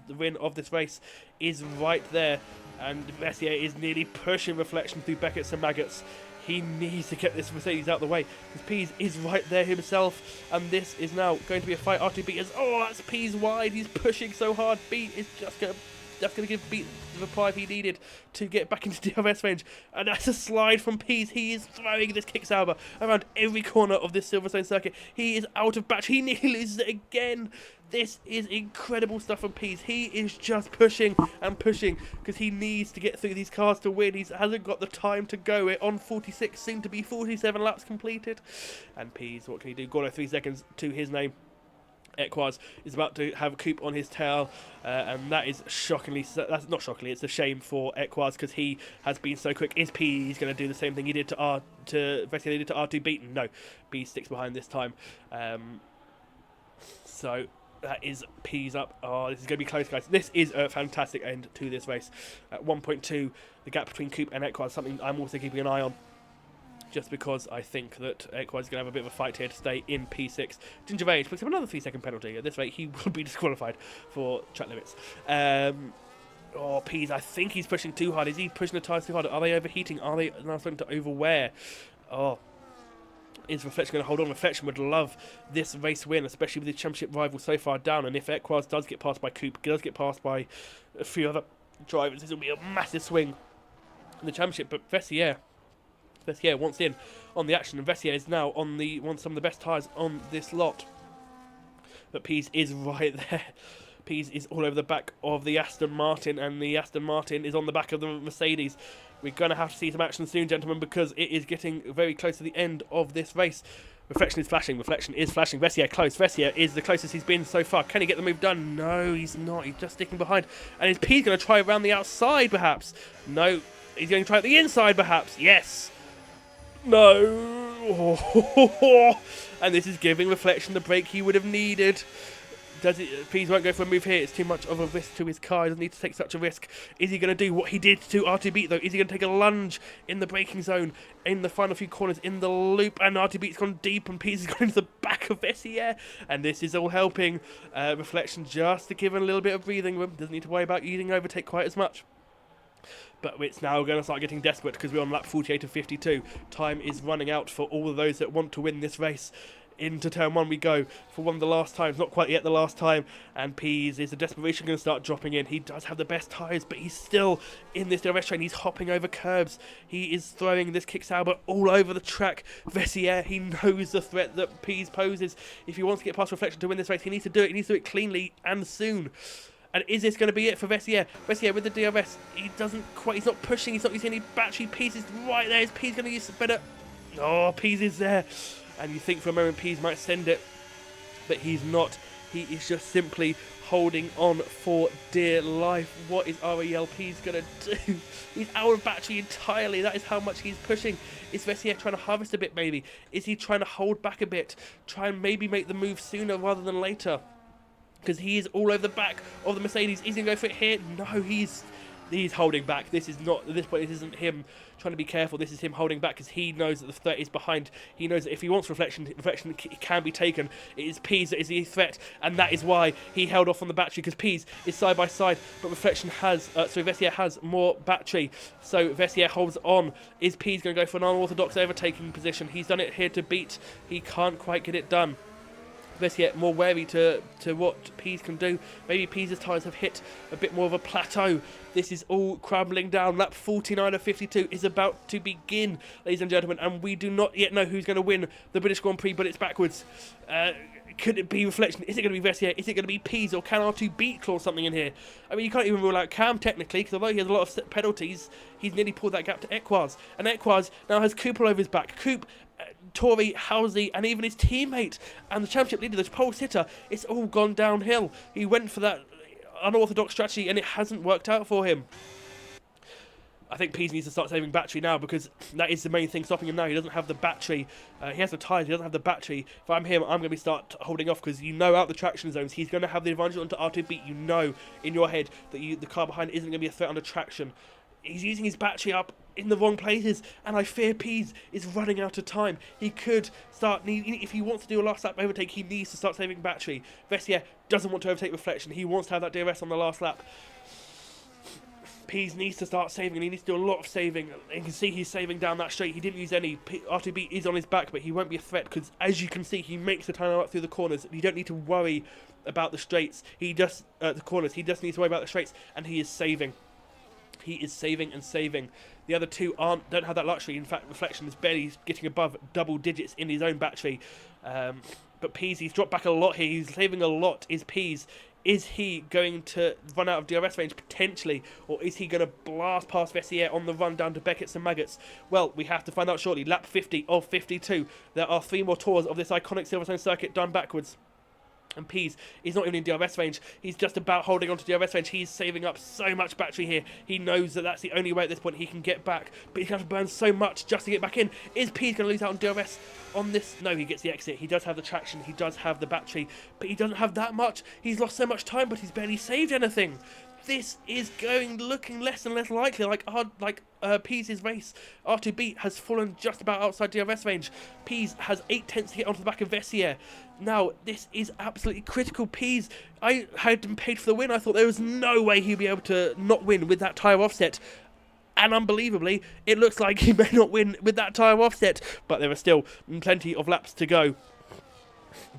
Speaker 1: the win of this race is right there, and Vessier is nearly pushing Reflection through Beckett's and Maggots. He needs to get this Mercedes out of the way, because Pease is right there himself, and this is now going to be a fight. R2B is, that's Pease wide. He's pushing so hard. Beat is just going to give Beat the reply he needed to get back into DRS range, and that's a slide from Pease. He is throwing this kick Sauber around every corner of this Silverstone circuit. He is out of battery. He nearly loses it again. This is incredible stuff from Pease. He is just pushing and pushing, because he needs to get through these cars to win. He hasn't got the time to go. It on 46, soon to be 47 laps completed. And Pease, what can he do? Gordo 3 seconds to his name. Equaz is about to have Coupe on his tail, and that is shockingly, that's not shockingly, it's a shame for Equaz, because he has been so quick. Is Pease going to do the same thing he did to Vessier, he did to R2 Beaten? No, Pease sticks behind this time. So that is Peas up. Oh, this is going to be close, guys. This is a fantastic end to this race. At 1.2, the gap between Coop and Equaz is something I'm also keeping an eye on. Just because I think that Equaz is going to have a bit of a fight here to stay in P6. Ginger Age picks up another 3-second penalty. At this rate, he will be disqualified for track limits. Oh, Peas, I think he's pushing too hard. Is he pushing the tyres too hard? Are they overheating? Are they now starting to overwear? Oh, is Reflection going to hold on? Reflection would love this race win, especially with his championship rival so far down. And if Equaz does get passed by Coop, does get passed by a few other drivers, this will be a massive swing in the championship. But Vessier wants in on the action, and Vessier is now on some of the best tyres on this lot. But Peas is right there. Peas is all over the back of the Aston Martin, and the Aston Martin is on the back of the Mercedes. We're going to have to see some action soon, gentlemen, because it is getting very close to the end of this race. Reflection is flashing. Vessier close. Vessier is the closest he's been so far. Can he get the move done? No, he's not. He's just sticking behind. And is Peas going to try around the outside, perhaps? No. He's going to try at the inside, perhaps. Yes. No. And this is giving Reflection the break he would have needed. Peas won't go for a move here. It's too much of a risk to his car. He doesn't need to take such a risk. Is he going to do what he did to RTB, though? Is he going to take a lunge in the braking zone, in the final few corners, in the loop? And RTB's gone deep, and Peas has gone into the back of Vessier. And this is all helping Reflection just to give him a little bit of breathing room. Doesn't need to worry about using overtake quite as much. But it's now going to start getting desperate because we're on lap 48 of 52. Time is running out for all of those that want to win this race. Into turn 1 we go for one of the last times, not quite yet the last time, and Peas is the desperation going to start dropping in. He does have the best tyres, but he's still in this DRS train. He's hopping over curbs. He is throwing this kick Sauber all over the track. Vessier, he knows the threat that Peas poses. If he wants to get past Reflection to win this race, he needs to do it. He needs to do it cleanly and soon. And is this going to be it for Vessier? Vessier with the DRS, he's not pushing, he's not using any battery. Peas is right there. Is Peas going to use it better? Oh, Peas is there. And you think for a moment Peas might send it, but he's not. He is just simply holding on for dear life. What is REL Peas going to do? He's out of battery entirely. That is how much he's pushing. Is Vessier trying to harvest a bit maybe? Is he trying to hold back a bit? Try and maybe make the move sooner rather than later? Because he is all over the back of the Mercedes. Is he going to go for it here? No, he's holding back. This is not, at this point, this isn't him trying to be careful. This is him holding back because he knows that the threat is behind. He knows that if he wants reflection can be taken. It is Peas that is the threat, and that is why he held off on the battery, because Peas is side by side, but Vessier has more battery. So Vessier holds on. Is Peas going to go for an unorthodox overtaking position? He's done it here to beat. He can't quite get it done. Vessier more wary to what Peas can do. Maybe Peas' tyres have hit a bit more of a plateau. This is all crumbling down. Lap 49 of 52 is about to begin, ladies and gentlemen, and we do not yet know who's going to win the British Grand Prix, but it's backwards. Could it be Reflection? Is it going to be Vessier? Is it going to be Peas, or can R2 beat claw something in here? I mean, you can't even rule out Cam technically, because although he has a lot of penalties, he's nearly pulled that gap to Equaz, and Equaz now has Coop all over his back. Coop, Tori, Halsey, and even his teammate and the championship leader, the pole sitter, it's all gone downhill. He went for that unorthodox strategy and it hasn't worked out for him. I think Peas needs to start saving battery now, because that is the main thing stopping him now. He doesn't have the battery. He has the tyres, he doesn't have the battery. If I'm him, I'm going to start holding off, because you know out the traction zones he's going to have the advantage onto R2 You know in your head that the car behind isn't going to be a threat under traction. He's using his battery up in the wrong places, and I fear Peas is running out of time. He could start, if he wants to do a last lap overtake, he needs to start saving battery. Vessier doesn't want to overtake Reflection. He wants to have that DRS on the last lap. Peas needs to start saving, and he needs to do a lot of saving. You can see he's saving down that straight. He didn't use any. R2B is on his back, but he won't be a threat, because as you can see, he makes the time out through the corners. You don't need to worry about the straights. He just the corners. He just needs to worry about the straights, and he is saving. He is saving and saving. The other two don't have that luxury. In fact, Reflection is barely getting above double digits in his own battery. But Peas, he's dropped back a lot here. He's saving a lot. Is Peas? Is he going to run out of DRS range potentially, or is he going to blast past Vessier on the run down to Beckett's and Maggots? Well, we have to find out shortly. Lap 50 of 52. There are 3 more tours of this iconic Silverstone circuit done backwards. And Pease is not even in DRS range. He's just about holding on to DRS range. He's saving up so much battery here. He knows that that's the only way at this point he can get back. But he's going to have to burn so much just to get back in. Is Pease going to lose out on DRS on this? No, he gets the exit. He does have the traction. He does have the battery. But he doesn't have that much. He's lost so much time, but he's barely saved anything. This is looking less and less likely. Pease's race. R2B has fallen just about outside DRS range. Pease has 8/10 to get onto the back of Vessier. Now, this is absolutely critical. Pease, I had him paid for the win. I thought there was no way he'd be able to not win with that tyre offset. And unbelievably, it looks like he may not win with that tyre offset. But there are still plenty of laps to go.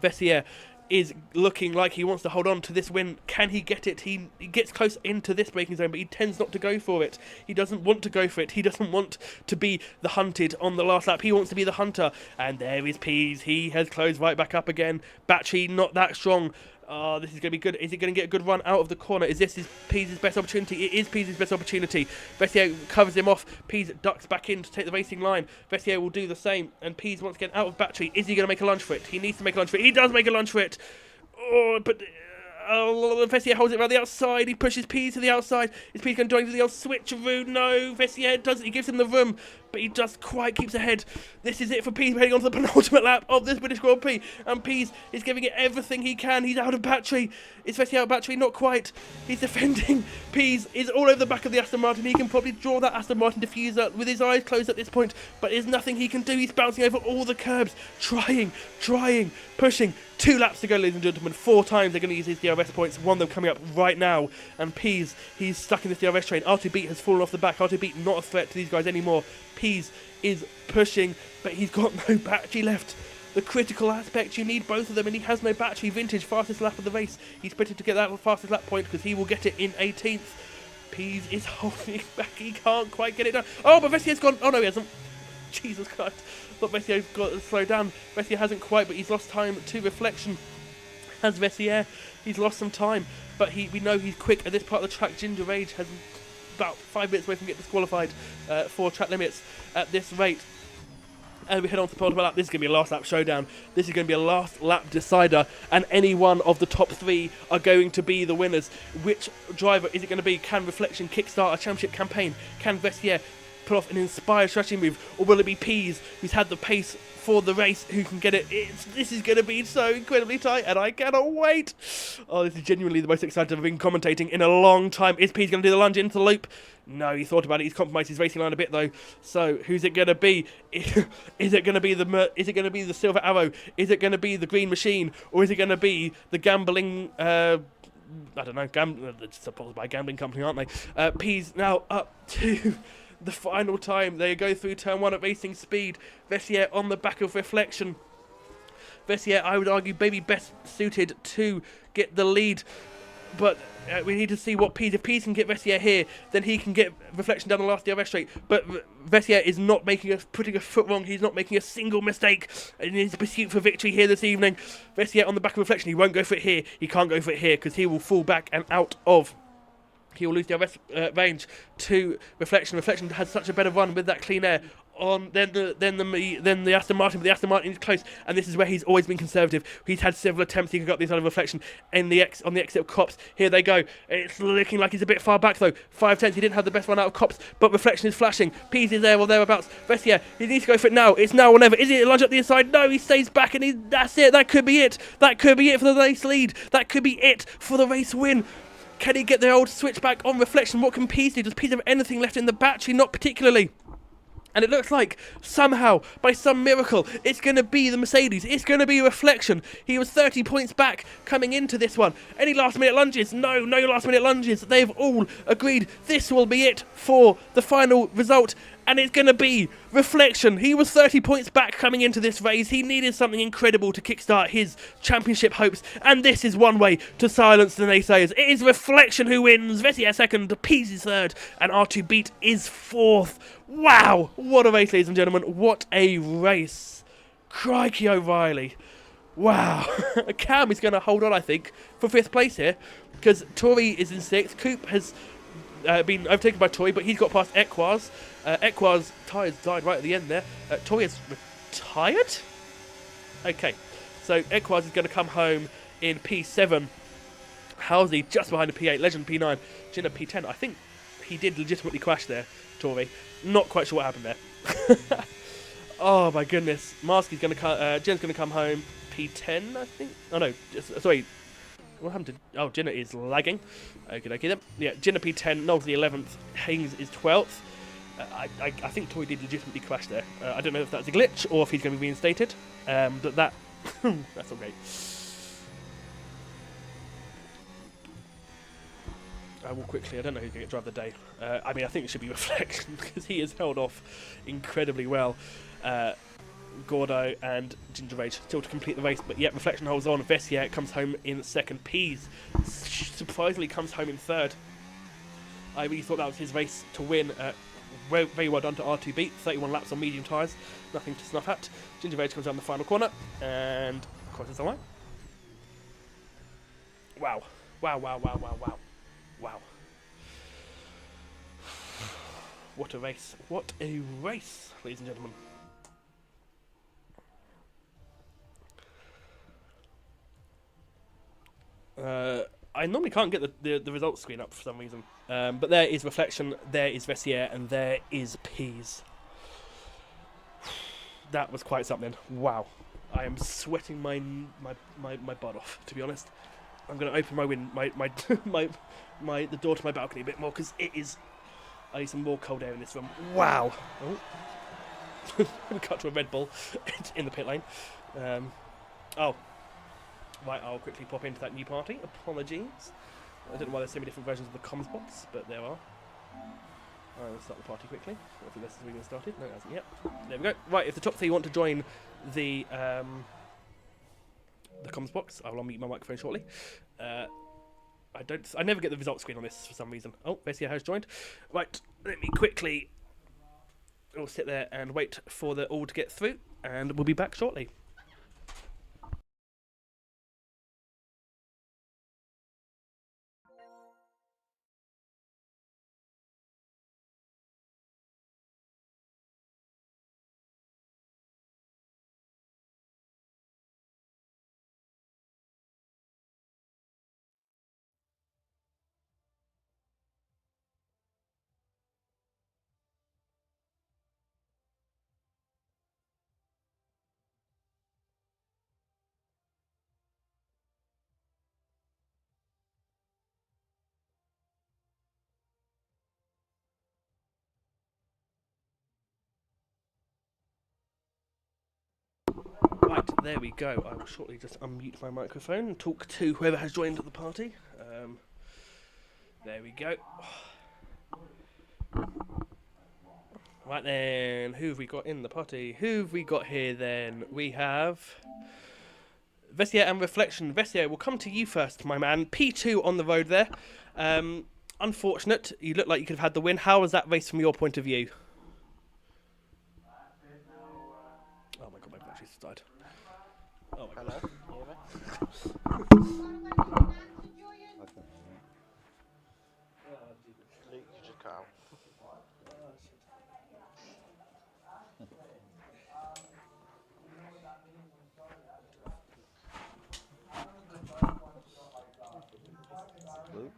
Speaker 1: Vessier is looking like he wants to hold on to this win. Can he get it? He gets close into this braking zone, but he tends not to go for it. He doesn't want to go for it. He doesn't want to be the hunted on the last lap. He wants to be the hunter. And there is Pease. He has closed right back up again. Battery not that strong. Oh, this is going to be good. Is it going to get a good run out of the corner? Is this Pease's best opportunity? It is Pease's best opportunity. Vessier covers him off. Pease ducks back in to take the racing line. Vessier will do the same. And Pease wants to get out of battery. Is he going to make a lunge for it? He needs to make a lunge for it. He does make a lunge for it. Oh, but Vessier holds it around the outside. He pushes Pease to the outside. Is Pease going to do the old switcheroo? No, Vessier doesn't. He gives him the room, but he just quite keeps ahead. This is it for Pease heading on to the penultimate lap of this British Grand Prix. And Pease is giving it everything he can. He's out of battery. Is Vessier out of battery? Not quite. He's defending. Pease is all over the back of the Aston Martin. He can probably draw that Aston Martin diffuser with his eyes closed at this point, but there's nothing he can do. He's bouncing over all the curbs, trying, pushing. 2 laps to go, ladies and gentlemen. 4 times they're going to use his DRS points. 1 of them coming up right now. And Pease, he's stuck in this DRS train. R2B has fallen off the back. R2B not a threat to these guys anymore. Pease is pushing, but he's got no battery left. The critical aspect, you need both of them, and he has no battery. Vintage, fastest lap of the race. He's sprinted to get that fastest lap point because he will get it in 18th. Pease is holding back. He can't quite get it done. Oh, but Vessier's gone. Oh, no, he hasn't. Jesus Christ. But Vessier's got to slow down. Vessier hasn't quite, but he's lost time to reflection. Has Vessier. He's lost some time, but we know he's quick at this part of the track. Ginger Rage has about 5 minutes away from getting disqualified for track limits at this rate. And we head on to the penultimate lap. This is going to be a last lap showdown. This is going to be a last lap decider, and any one of the top 3 are going to be the winners. Which driver is it going to be? Can Reflection kickstart a championship campaign? Can Vessier put off an inspired strategy move, or will it be Pease, who's had the pace for the race, who can get it? This is going to be so incredibly tight, and I cannot wait. Oh, this is genuinely the most excited I've been commentating in a long time. Is Pease going to do the lunge into the loop? No, he thought about it. He's compromised his racing line a bit though. So who's it going to be? Is it going to be the Silver Arrow? Is it going to be the Green Machine, or is it going to be the gambling? I don't know. It's supposed by a gambling company, aren't they? Pease now up to the final time. They go through turn 1 at racing speed. Vessier on the back of Reflection. Vessier, I would argue, maybe best suited to get the lead. But we need to see what Pease. If Pease can get Vessier here, then he can get Reflection down the last DRS straight. But Vessier is not putting a foot wrong. He's not making a single mistake in his pursuit for victory here this evening. Vessier on the back of Reflection. He won't go for it here. He can't go for it here because he will fall back and out of. He will lose DRS range to Reflection. Reflection has such a better run with that clean air on than the Aston Martin, but the Aston Martin is close, and this is where he's always been conservative. He's had several attempts. He could got this out of Reflection on the exit of Cops. Here they go. It's looking like he's a bit far back though. 5/10. He didn't have the best run out of Cops, but Reflection is flashing. Pease is there or thereabouts. Vessier, he needs to go for it now. It's now or never. Is it a lunge up the inside? No, he stays back, and that's it. That could be it. That could be it for the race lead. That could be it for the race win. Can he get the old switchback on Reflection? What can Pease do? Does Pease have anything left in the battery? Not particularly. And it looks like, somehow, by some miracle, it's going to be the Mercedes. It's going to be Reflection. He was 30 points back coming into this one. Any last-minute lunges? No last-minute lunges. They've all agreed this will be it for the final result. And it's going to be Reflection. He was 30 points back coming into this race. He needed something incredible to kickstart his championship hopes. And this is one way to silence the naysayers. It is Reflection who wins. Vessier second, Pease is third, and R2B is fourth. Wow, what a race, ladies and gentlemen. What a race. Crikey O'Reilly. Wow. Cam is going to hold on, I think, for 5th place here, because Tori is in 6th. Coop has been overtaken by Tori, but he's got past Equaz. Equaz tyres died right at the end there. Tori is retired? Okay, so Equaz is going to come home in P7. Halsey just behind the P8. Legend P9. Jinna P10. I think he did legitimately crash there, Tori. Not quite sure what happened there. Oh my goodness. Marsky's going to Jinna's going to come home P10, I think. Oh no, sorry. What happened to... Oh, Jinna is lagging. Okay, then. Yeah, Jinna P10, Knowles the 11th, Haynes is 12th. I think Tori did legitimately crash there. I don't know if that's a glitch or if he's going to be reinstated. But that... that's okay. I will quickly... I don't know who's going to get drive of the day. I mean, I think it should be Reflection because he has held off incredibly well. Gordo and Ginger Rage still to complete the race, but yet Reflection holds on. Vessier comes home in second. Peas surprisingly comes home in third. I really thought that was his race to win. Very well done to R2B. 31 laps on medium tyres, nothing to snuff at. Ginger Rage comes down the final corner and crosses the line. Wow. Wow, wow, wow, wow, wow. Wow. What a race. What a race, ladies and gentlemen. I normally can't get the results screen up for some reason. But there is Reflection, there is Vessier, and there is Peas. That was quite something. Wow. I am sweating my butt off, to be honest. I'm going to open the door to my balcony a bit more because it is... I need some more cold air in this room. Wow. Oh. Cut to a Red Bull in the pit lane. Oh. Right, I'll quickly pop into that new party. Apologies. I don't know why there's so many different versions of the comms box, but there are. I'll start the party quickly. I think this has been started. No, it hasn't yet. There we go. Right, if the top three want to join the comms box, I will unmute my microphone shortly. I never get the results screen on this for some reason. Oh, Vessier has joined. Right, let me quickly... We'll sit there and wait for the all to get through, and we'll be back shortly. Right, there we go. I will shortly just unmute my microphone and talk to whoever has joined the party. There we go. Right then, who have we got in the party? Who have we got here then? We have Vessier and Reflection. Vessier, we'll come to you first, my man. P2 on the road there. Unfortunate. You look like you could have had the win. How was that race from your point of view? Oh my god, my battery's died. Oh my god.
Speaker 2: Hello? Luke, you just cut out. Luke?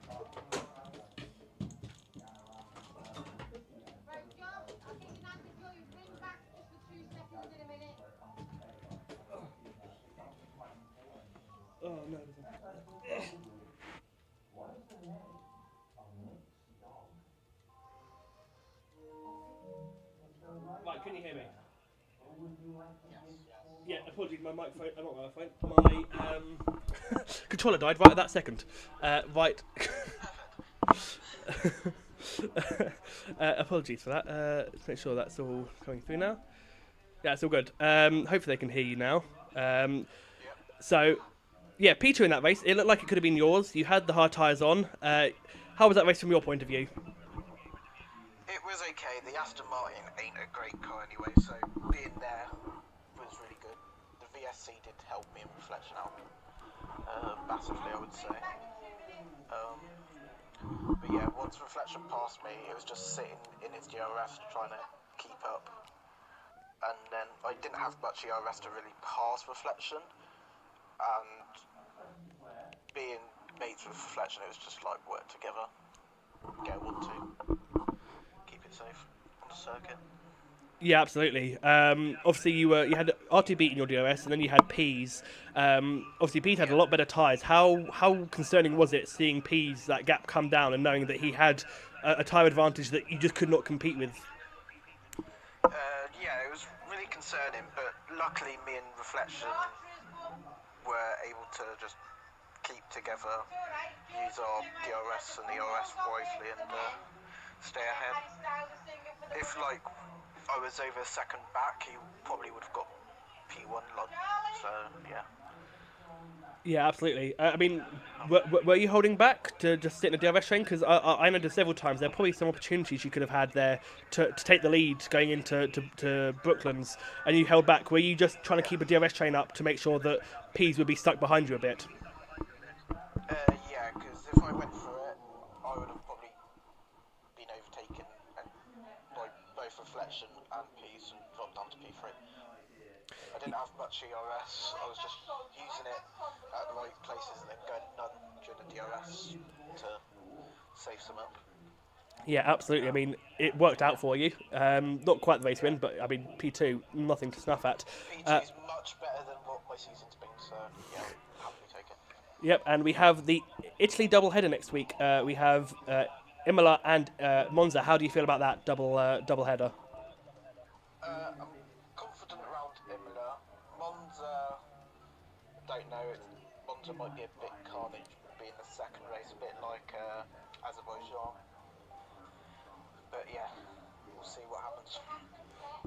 Speaker 1: Oh no. Right, can you hear me? Yeah, apologies, my microphone, not my microphone, my controller died right at that second. Right. Apologies for that. Let's make sure that's all coming through now. Yeah, it's all good. Hopefully they can hear you now. So, yeah, Peter in that race, it looked like it could have been yours. You had the hard tyres on. How was that race from your point of view?
Speaker 2: It was okay. The Aston Martin ain't a great car anyway, so being there was really good. The VSC did help me in Reflection out massively, I would say. But yeah, once Reflection passed me, it was just sitting in his DRS trying to keep up. And then I didn't have much ERS to really pass Reflection. And mates with Reflection. It was just like work together, get 1-2, keep it safe on the circuit.
Speaker 1: Yeah, absolutely. Obviously, you had RT Beat in your DRS, and then you had Peas. Obviously, Beat had a lot better tyres. How concerning was it seeing Peas, that gap come down, and knowing that he had a tyre advantage that you just could not compete with?
Speaker 2: Yeah, it was really concerning, but luckily me and Reflection were able to just keep together, use our DRS and ERS wisely, and stay ahead. If like I was over a second back, he probably would have got P1 lot. So yeah.
Speaker 1: Yeah, absolutely. I mean, were you holding back to just sit in the DRS train? Because I know several times there are probably some opportunities you could have had there to take the lead going into to Brooklands, and you held back. Were you just trying to keep a DRS train up to make sure that Peas would be stuck behind you a bit?
Speaker 2: Yeah, because if I went for it, I would have probably been overtaken and by both Reflection and Peas and dropped down to P3. I didn't have much ERS. I was just using it at the right places and then going none during the DRS to save some up.
Speaker 1: Yeah, absolutely. I mean, it worked out for you. Not quite the race win, but I mean, P2, nothing to snuff at.
Speaker 2: P2 is much better than what my season's been, so yeah, happily take it.
Speaker 1: Yep, and we have the Italy double header next week. We have Imola and Monza. How do you feel about that double header?
Speaker 2: I'm confident around Imola. Monza, don't know. Monza might be a bit carnage, being the second race, a bit like Azerbaijan. But yeah, we'll see what happens.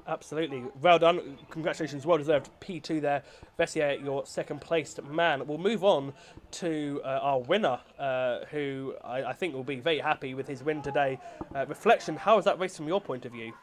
Speaker 1: Absolutely. Well done. Congratulations. Well deserved. P2 there. Vessier, your second placed man. We'll move on to our winner, who I think will be very happy with his win today. Reflection, how was that race from your point of view?